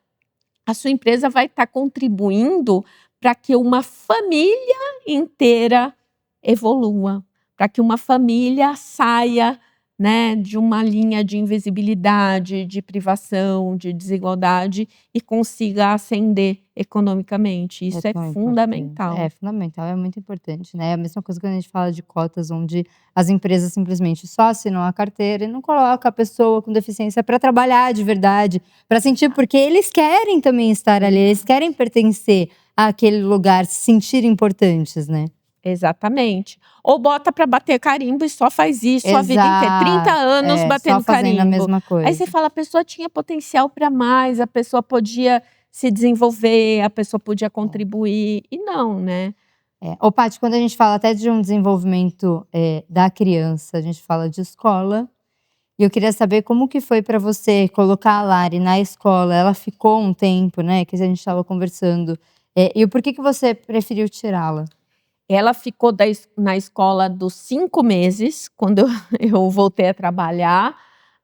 a sua empresa vai estar contribuindo para que uma família inteira evolua, para que uma família saia, né, de uma linha de invisibilidade, de privação, de desigualdade e consiga ascender economicamente. Isso é fundamental. É fundamental, é muito importante, né? É a mesma coisa quando a gente fala de cotas, onde as empresas simplesmente só assinam a carteira e não colocam a pessoa com deficiência para trabalhar de verdade, para sentir, porque eles querem também estar ali, eles querem pertencer àquele lugar, se sentir importantes, né? Exatamente. Ou bota para bater carimbo e só faz isso a vida inteira. 30 anos batendo só fazendo carimbo. a mesma coisa. Aí você fala, a pessoa tinha potencial para mais, a pessoa podia se desenvolver, a pessoa podia contribuir. E não, né? Ô, Paty, quando a gente fala até de um desenvolvimento da criança, a gente fala de escola. E eu queria saber como que foi para você colocar a Lari na escola. Ela ficou um tempo, né, que a gente estava conversando. E por que você preferiu tirá-la? Ela ficou na escola dos 5 meses, quando eu voltei a trabalhar,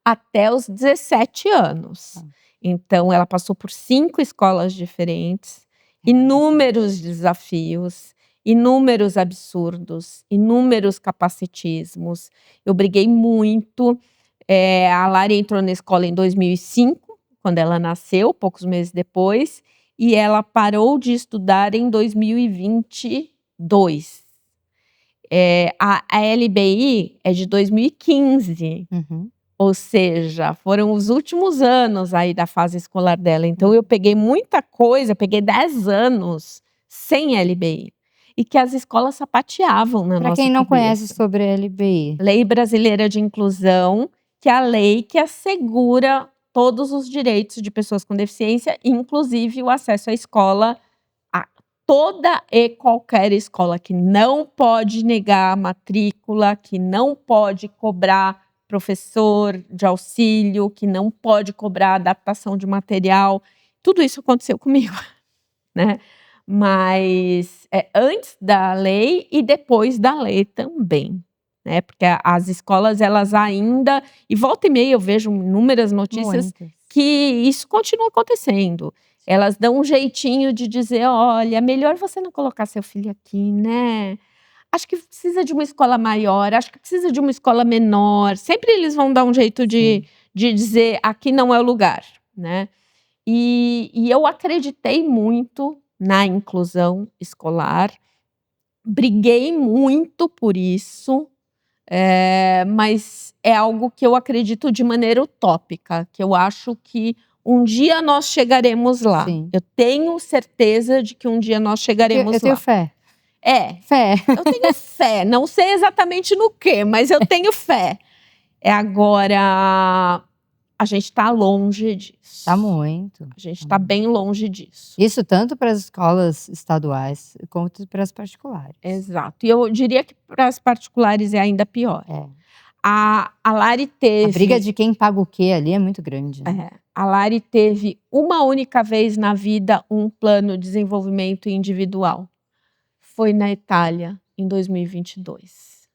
até os 17 anos. Então, ela passou por 5 escolas diferentes, inúmeros desafios, inúmeros absurdos, inúmeros capacitismos. Eu briguei muito. A Lari entrou na escola em 2005, quando ela nasceu, poucos meses depois, e ela parou de estudar em 2022. A LBI é de 2015. Ou seja, foram os últimos anos aí da fase escolar dela. Então, eu peguei muita coisa, peguei 10 anos sem LBI. E que as escolas sapateavam na nossa cabeça. Para quem não conhece sobre a LBI. Lei Brasileira de Inclusão, que é a lei que assegura todos os direitos de pessoas com deficiência, inclusive o acesso à escola, a toda e qualquer escola, que não pode negar a matrícula, que não pode cobrar professor de auxílio, que não pode cobrar adaptação de material. Tudo isso aconteceu comigo, né? Mas antes da lei e depois da lei também, né? Porque as escolas, elas ainda... E volta e meia eu vejo inúmeras notícias que isso continua acontecendo. Elas dão um jeitinho de dizer, olha, melhor você não colocar seu filho aqui, né? Acho que precisa de uma escola maior, acho que precisa de uma escola menor. Sempre eles vão dar um jeito de dizer, aqui não é o lugar, né? E eu acreditei muito na inclusão escolar, briguei muito por isso, mas é algo que eu acredito de maneira utópica, que eu acho que um dia nós chegaremos lá. Sim. Eu tenho certeza de que um dia nós chegaremos lá. Eu tenho fé. Fé. Eu tenho fé. Não sei exatamente no quê, mas eu tenho fé. Agora, a gente está longe disso. Está muito. A gente está bem longe disso. Isso tanto para as escolas estaduais quanto para as particulares. Exato. E eu diria que para as particulares é ainda pior. A Lari teve... A briga de quem paga o quê ali é muito grande. Né? A Lari teve uma única vez na vida um plano de desenvolvimento individual. Foi na Itália, em 2022.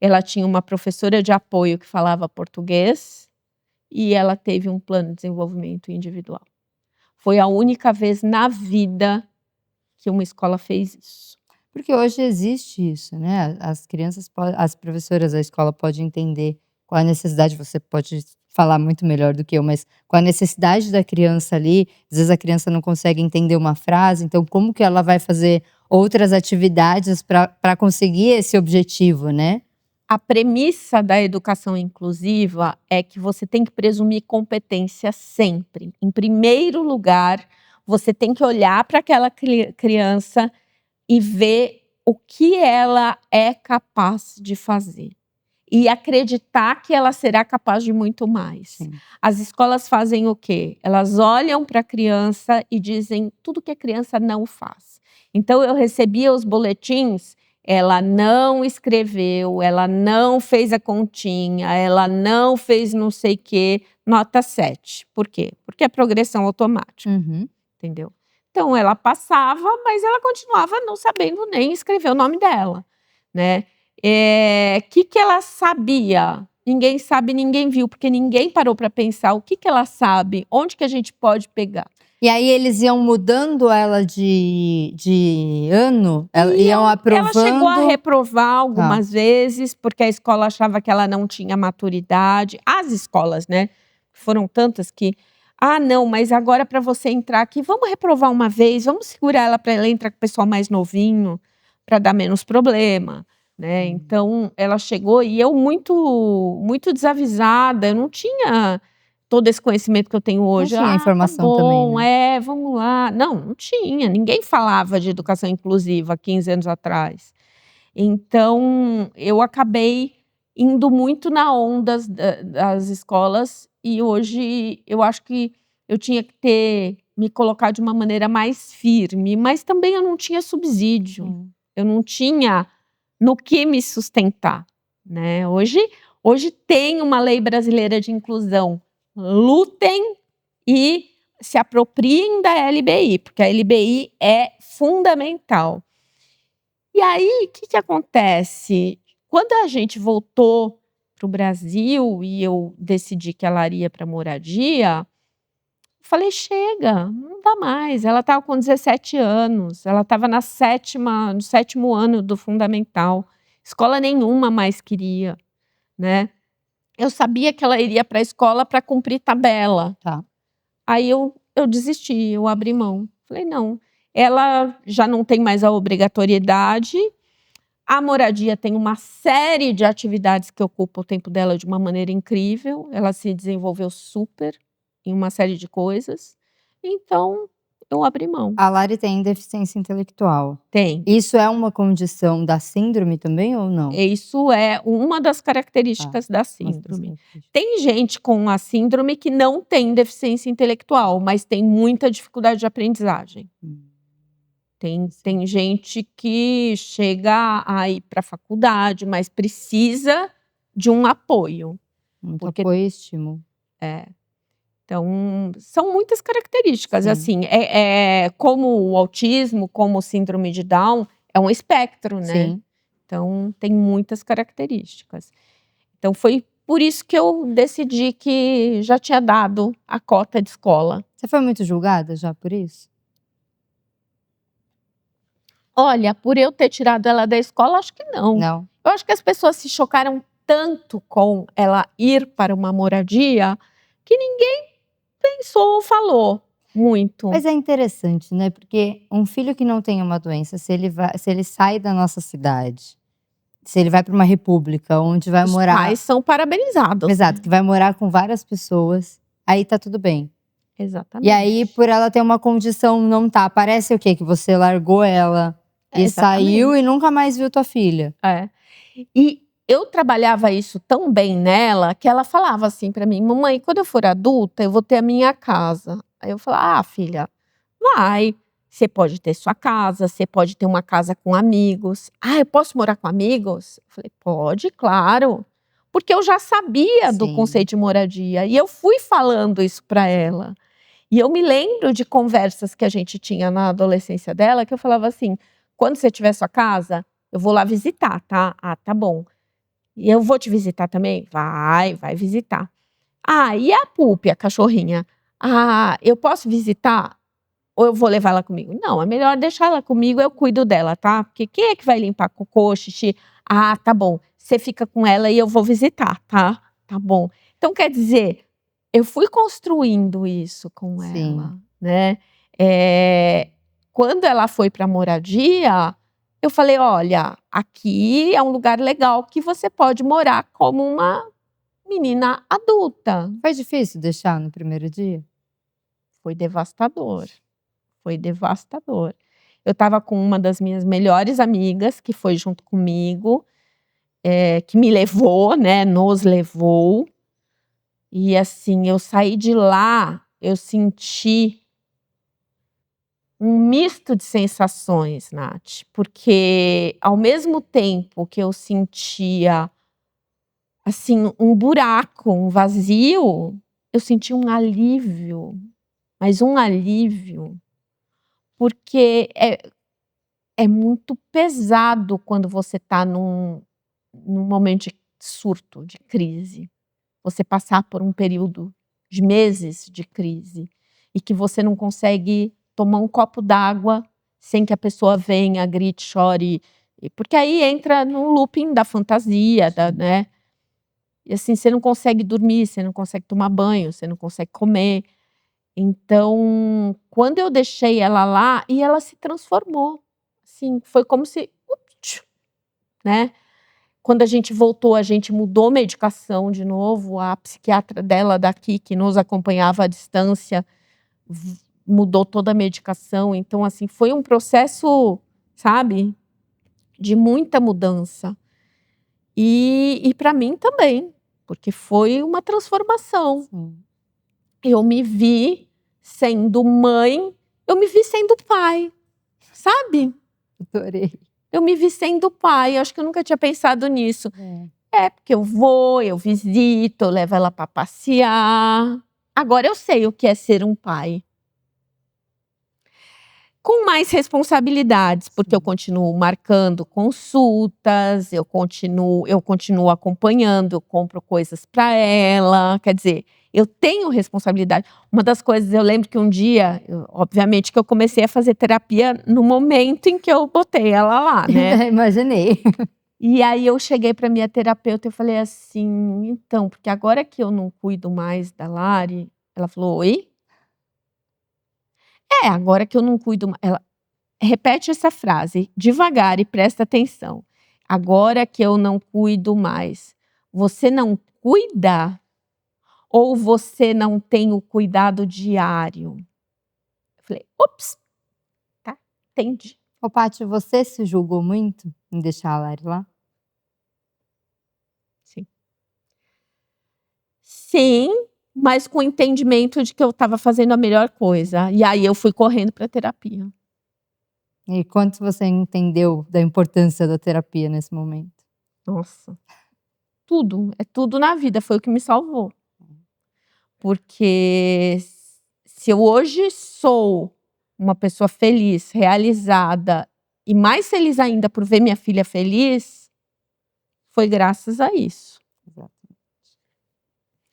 Ela tinha uma professora de apoio que falava português e ela teve um plano de desenvolvimento individual. Foi a única vez na vida que uma escola fez isso. Porque hoje existe isso, né? As crianças, as professoras da escola podem entender qual a necessidade, você pode falar muito melhor do que eu, mas com a necessidade da criança ali, às vezes a criança não consegue entender uma frase, então como que ela vai fazer outras atividades para conseguir esse objetivo, né? A premissa da educação inclusiva é que você tem que presumir competência sempre. Em primeiro lugar, você tem que olhar para aquela criança e ver o que ela é capaz de fazer. E acreditar que ela será capaz de muito mais. Sim. As escolas fazem o quê? Elas olham para a criança e dizem tudo que a criança não faz. Então, eu recebia os boletins, ela não escreveu, ela não fez a continha, ela não fez não sei o quê, nota 7. Por quê? Porque é progressão automática, entendeu? Então, ela passava, mas ela continuava não sabendo nem escrever o nome dela, né? Que ela sabia? Ninguém sabe, ninguém viu, porque ninguém parou para pensar o que ela sabe, onde que a gente pode pegar. E aí eles iam mudando ela de ano? Iam aprovando? Ela chegou a reprovar algumas vezes, porque a escola achava que ela não tinha maturidade. As escolas, né? Foram tantas que... não, mas agora para você entrar aqui, vamos reprovar uma vez, vamos segurar ela para ela entrar com o pessoal mais novinho, para dar menos problema, né? Então, ela chegou e eu muito desavisada, eu não tinha todo esse conhecimento que eu tenho hoje. Não tinha informação tá bom, também, né? Vamos lá. Não tinha, ninguém falava de educação inclusiva há 15 anos atrás. Então, eu acabei indo muito na onda das escolas e hoje eu acho que eu tinha que me colocar de uma maneira mais firme, mas também eu não tinha subsídio, eu não tinha no que me sustentar, né? Hoje tem uma lei brasileira de inclusão, lutem e se apropriem da LBI, porque a LBI é fundamental. E aí, o que acontece? Quando a gente voltou para o Brasil e eu decidi que ela iria para moradia, Falei, chega, não dá mais. Ela estava com 17 anos, ela estava no 7º ano do fundamental. Escola nenhuma mais queria, né? Eu sabia que ela iria para a escola para cumprir tabela. Tá. Aí eu desisti, eu abri mão. Falei, não, ela já não tem mais a obrigatoriedade. A moradia tem uma série de atividades que ocupam o tempo dela de uma maneira incrível. Ela se desenvolveu super em uma série de coisas. Então, eu abri mão. A Lari tem deficiência intelectual. Tem. Isso é uma condição da síndrome também ou não? Isso é uma das características da síndrome. Tem gente com a síndrome que não tem deficiência intelectual, mas tem muita dificuldade de aprendizagem. Tem gente que chega a ir para a faculdade, mas precisa de um apoio. Muito apoio e estímulo. Então, são muitas características. Sim. Assim, como o autismo, como o síndrome de Down, é um espectro, né? Sim. Então, tem muitas características. Então, foi por isso que eu decidi que já tinha dado a cota de escola. Você foi muito julgada já por isso? Olha, por eu ter tirado ela da escola, acho que não. Não. Eu acho que as pessoas se chocaram tanto com ela ir para uma moradia que ninguém pensou ou falou muito. Mas é interessante, né? Porque um filho que não tem uma doença, se ele sai da nossa cidade, se ele vai para uma república onde vai Os morar. pais são parabenizados. Exato, que vai morar com várias pessoas, aí tá tudo bem. Exatamente. E aí, por ela ter uma condição, não tá. Parece o quê? Que você largou ela e saiu e nunca mais viu tua filha. E eu trabalhava isso tão bem nela que ela falava assim pra mim: mamãe, quando eu for adulta, eu vou ter a minha casa. Aí eu falava: ah, filha, vai. Você pode ter sua casa, você pode ter uma casa com amigos. Ah, eu posso morar com amigos? Eu falei: pode, claro. Porque eu já sabia do conceito de moradia. E eu fui falando isso pra ela. E eu me lembro de conversas que a gente tinha na adolescência dela, que eu falava assim: quando você tiver sua casa, eu vou lá visitar, tá? Ah, tá bom. E eu vou te visitar também? Vai visitar. Ah, e a Pupi, a cachorrinha? Ah, eu posso visitar? Ou eu vou levar ela comigo? Não, é melhor deixar ela comigo, eu cuido dela, tá? Porque quem é que vai limpar cocô, xixi? Ah, tá bom. Você fica com ela e eu vou visitar, tá? Tá bom. Então, quer dizer, eu fui construindo isso com ela, né? Quando ela foi para moradia, eu falei: olha, aqui é um lugar legal que você pode morar como uma menina adulta. Foi difícil deixar no primeiro dia? Foi devastador. Foi devastador. Eu estava com uma das minhas melhores amigas, que foi junto comigo, que me levou, né? Nos levou. E assim, eu saí de lá, eu senti um misto de sensações, Nath. Porque ao mesmo tempo que eu sentia assim, um buraco, um vazio, eu senti um alívio. Mas um alívio. Porque é muito pesado quando você está num momento de surto, de crise. Você passar por um período de meses de crise e que você não consegue tomar um copo d'água sem que a pessoa venha, grite, chore. Porque aí entra num looping da fantasia, né? E assim, você não consegue dormir, você não consegue tomar banho, você não consegue comer. Então, quando eu deixei ela lá, e ela se transformou. Assim, foi como se, né? Quando a gente voltou, a gente mudou medicação de novo. A psiquiatra dela daqui, que nos acompanhava à distância, mudou toda a medicação. Então, assim, foi um processo, sabe, de muita mudança. E para mim também, porque foi uma transformação. Eu me vi sendo mãe, eu me vi sendo pai, sabe? Adorei. Eu me vi sendo pai, acho que eu nunca tinha pensado nisso. Porque eu vou, eu visito, eu levo ela para passear. Agora eu sei o que é ser um pai. com mais responsabilidades, porque eu continuo marcando consultas, eu continuo acompanhando, eu compro coisas para ela, quer dizer, eu tenho responsabilidade. Uma das coisas, eu lembro que um dia, obviamente que eu comecei a fazer terapia no momento em que eu botei ela lá, né? Imaginei. E aí eu cheguei para minha terapeuta e eu falei assim, então, porque agora que eu não cuido mais da Lari, ela falou, oi? Agora que eu não cuido mais. Ela repete essa frase devagar e presta atenção. Agora que eu não cuido mais, você não cuida ou você não tem o cuidado diário? Eu falei, ops, tá, entendi. Ô, Paty, você se julgou muito em deixar a Lari lá? Sim, mas com o entendimento de que eu estava fazendo a melhor coisa. E aí eu fui correndo para terapia. E quanto você entendeu da importância da terapia nesse momento? Nossa, tudo, é tudo na vida, foi o que me salvou. Porque se eu hoje sou uma pessoa feliz, realizada e mais feliz ainda por ver minha filha feliz, foi graças a isso.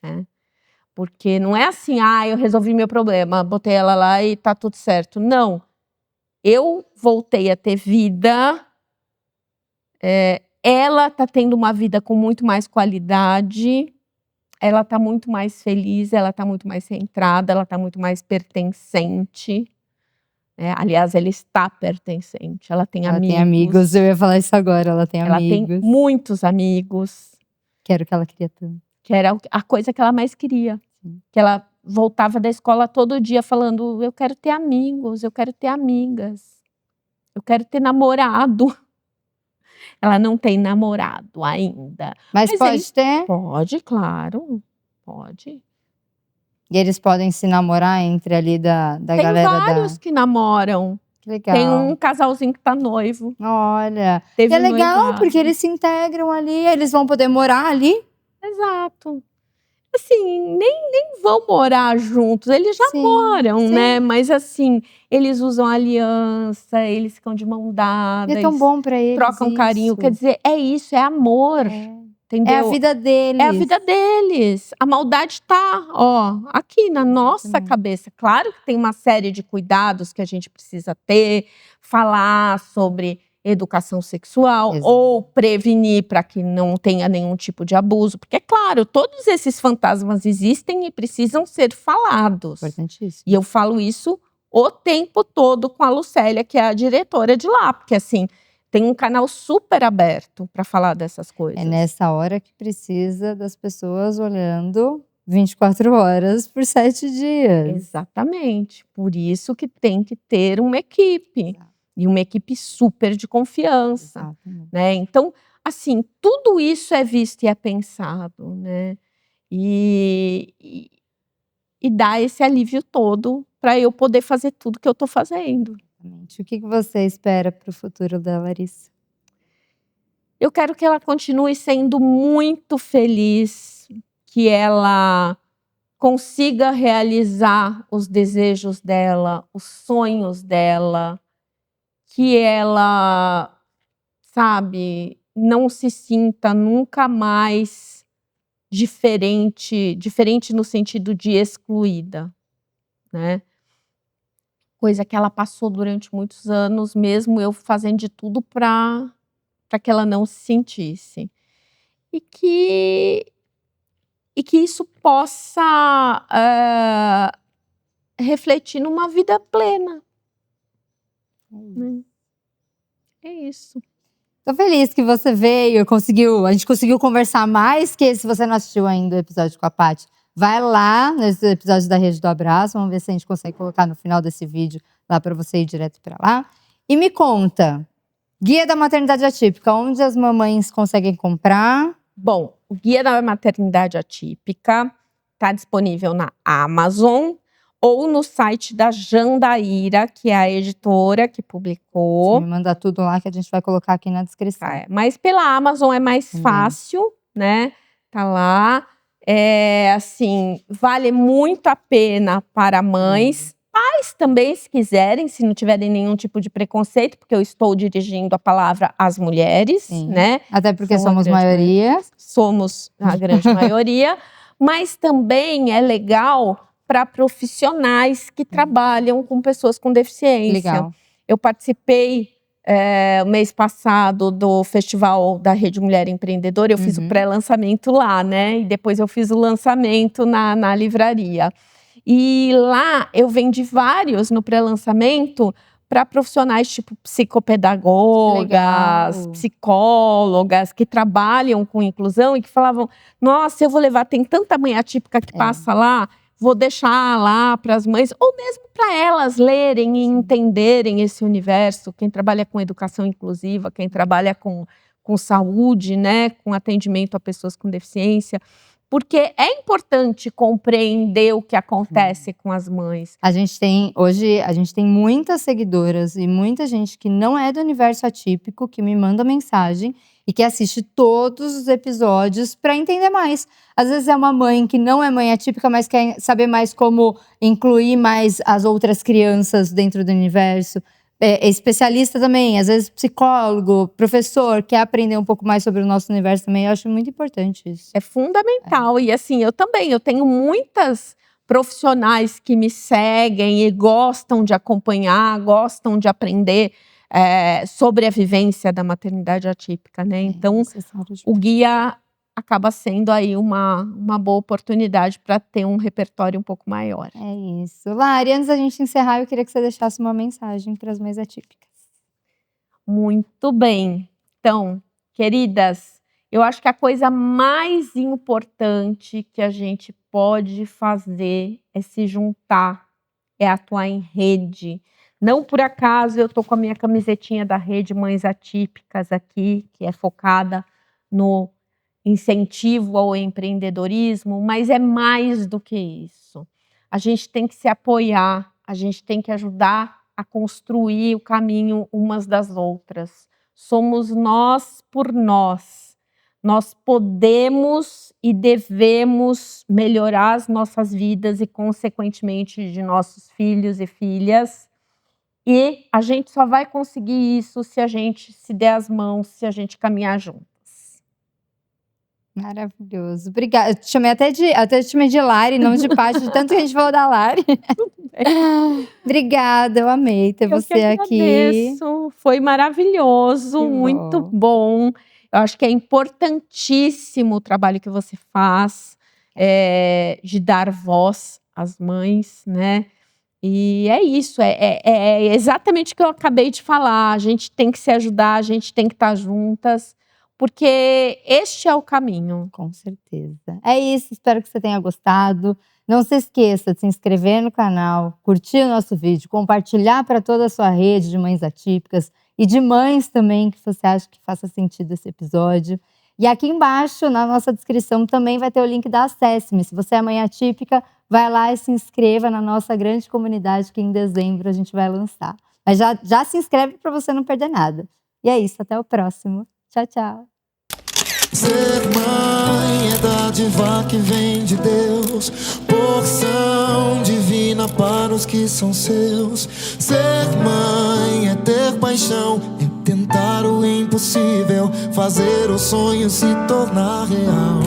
Né? Porque não é assim, eu resolvi meu problema, botei ela lá e tá tudo certo. Não. Eu voltei a ter vida, ela tá tendo uma vida com muito mais qualidade, ela tá muito mais feliz, ela tá muito mais centrada, ela tá muito mais pertencente. Aliás, ela está pertencente, ela tem amigos. Ela tem amigos, eu ia falar isso agora, ela tem amigos. Ela tem muitos amigos. Que era o que ela queria tanto. Que era a coisa que ela mais queria. Sim. Que ela voltava da escola todo dia falando, eu quero ter amigos, eu quero ter amigas, eu quero ter namorado. Ela não tem namorado ainda. Mas pode ter? Pode, claro, pode. E eles podem se namorar entre ali da galera da... Tem vários que namoram. Que legal. Tem um casalzinho que tá noivo. Olha, é legal noivado. Porque eles se integram ali, eles vão poder morar ali. Exato. Assim, nem vão morar juntos, eles já moram, né? Mas assim, eles usam aliança, eles ficam de mão dada. É tão bom pra eles. Trocam isso. Carinho. Quer dizer, é isso, é amor. Entendeu? É a vida deles. É a vida deles. A maldade tá, aqui na nossa cabeça. Claro que tem uma série de cuidados que a gente precisa ter, falar sobre educação sexual. Exato. Ou prevenir para que não tenha nenhum tipo de abuso. Porque, é claro, todos esses fantasmas existem e precisam ser falados. Importantíssimo. E eu falo isso o tempo todo com a Lucélia, que é a diretora de lá. Porque, assim, tem um canal super aberto para falar dessas coisas. É nessa hora que precisa das pessoas olhando 24 horas por 7 dias. Exatamente. Por isso que tem que ter uma equipe. Exato. E uma equipe super de confiança. Né? Então, assim, tudo isso é visto e é pensado. Né? E dá esse alívio todo para eu poder fazer tudo que eu estou fazendo. O que você espera para o futuro da Larissa? Eu quero que ela continue sendo muito feliz, que ela consiga realizar os desejos dela, os sonhos dela, que ela, sabe, não se sinta nunca mais diferente no sentido de excluída, né? Coisa que ela passou durante muitos anos, mesmo eu fazendo de tudo para que ela não se sentisse. E que isso possa refletir numa vida plena. É isso. Tô feliz que você veio, a gente conseguiu conversar mais, que se você não assistiu ainda o episódio com a Paty, vai lá nesse episódio da Rede do Abraço, vamos ver se a gente consegue colocar no final desse vídeo lá para você ir direto para lá. E me conta, Guia da Maternidade Atípica, onde as mamães conseguem comprar? Bom, o Guia da Maternidade Atípica está disponível na Amazon ou no site da Jandaíra, que é a editora que publicou. Você me manda tudo lá que a gente vai colocar aqui na descrição. Mas pela Amazon é mais fácil, né? Tá lá. Assim, vale muito a pena para mães. pais também, se quiserem, se não tiverem nenhum tipo de preconceito, porque eu estou dirigindo a palavra às mulheres, Sim. né? Até porque São a somos grande maioria. Somos a grande maioria, mas também é legal para profissionais que trabalham com pessoas com deficiência. Legal. Eu participei o mês passado do festival da Rede Mulher Empreendedora, eu fiz o pré-lançamento lá, né? E depois eu fiz o lançamento na livraria. E lá eu vendi vários no pré-lançamento para profissionais tipo psicopedagogas, Legal. psicólogas que trabalham com inclusão e que falavam: nossa, eu vou levar, tem tanta mãe atípica que passa lá, vou deixar lá para as mães, ou mesmo para elas lerem e entenderem esse universo. Quem trabalha com educação inclusiva, quem trabalha com saúde, né, com atendimento a pessoas com deficiência. Porque é importante compreender o que acontece com as mães. Hoje a gente tem muitas seguidoras e muita gente que não é do universo atípico, que me manda mensagem e que assiste todos os episódios para entender mais. Às vezes é uma mãe que não é mãe atípica, mas quer saber mais como incluir mais as outras crianças dentro do universo. É especialista também, às vezes psicólogo, professor, quer aprender um pouco mais sobre o nosso universo também. Eu acho muito importante isso. É fundamental. E assim, eu tenho muitas profissionais que me seguem e gostam de acompanhar, gostam de aprender sobre a vivência da maternidade atípica, né? Então, o guia acaba sendo aí uma boa oportunidade para ter um repertório um pouco maior. É isso. Lari, antes da gente encerrar, eu queria que você deixasse uma mensagem para as mães atípicas. Muito bem. Então, queridas, eu acho que a coisa mais importante que a gente pode fazer é se juntar, é atuar em rede. Não por acaso eu tô com a minha camisetinha da Rede Mães Atípicas aqui, que é focada no incentivo ao empreendedorismo, mas é mais do que isso. A gente tem que se apoiar, a gente tem que ajudar a construir o caminho umas das outras. Somos nós por nós. Nós podemos e devemos melhorar as nossas vidas e, consequentemente, de nossos filhos e filhas. E a gente só vai conseguir isso se a gente se der as mãos, se a gente caminhar juntas. Maravilhoso. Obrigada. Eu te chamei até te chamei de Lari, não de Paty, de tanto que a gente falou da Lari. Obrigada, eu amei ter você aqui. Foi maravilhoso, muito bom. Eu acho que é importantíssimo o trabalho que você faz, de dar voz às mães, né? E é isso, é exatamente o que eu acabei de falar. A gente tem que se ajudar, a gente tem que estar juntas, porque este é o caminho. Com certeza. É isso, espero que você tenha gostado. Não se esqueça de se inscrever no canal, curtir o nosso vídeo, compartilhar para toda a sua rede de mães atípicas e de mães também que você acha que faça sentido esse episódio. E aqui embaixo, na nossa descrição, também vai ter o link da Acesse-me. Se você é mãe atípica, vai lá e se inscreva na nossa grande comunidade que em dezembro a gente vai lançar. Mas já se inscreve para você não perder nada. E é isso, até o próximo. Tchau, tchau. Ser mãe é dádiva que vem de Deus, porção divina para os que são seus. Ser mãe é ter paixão, é tentar o impossível, fazer o sonho se tornar real.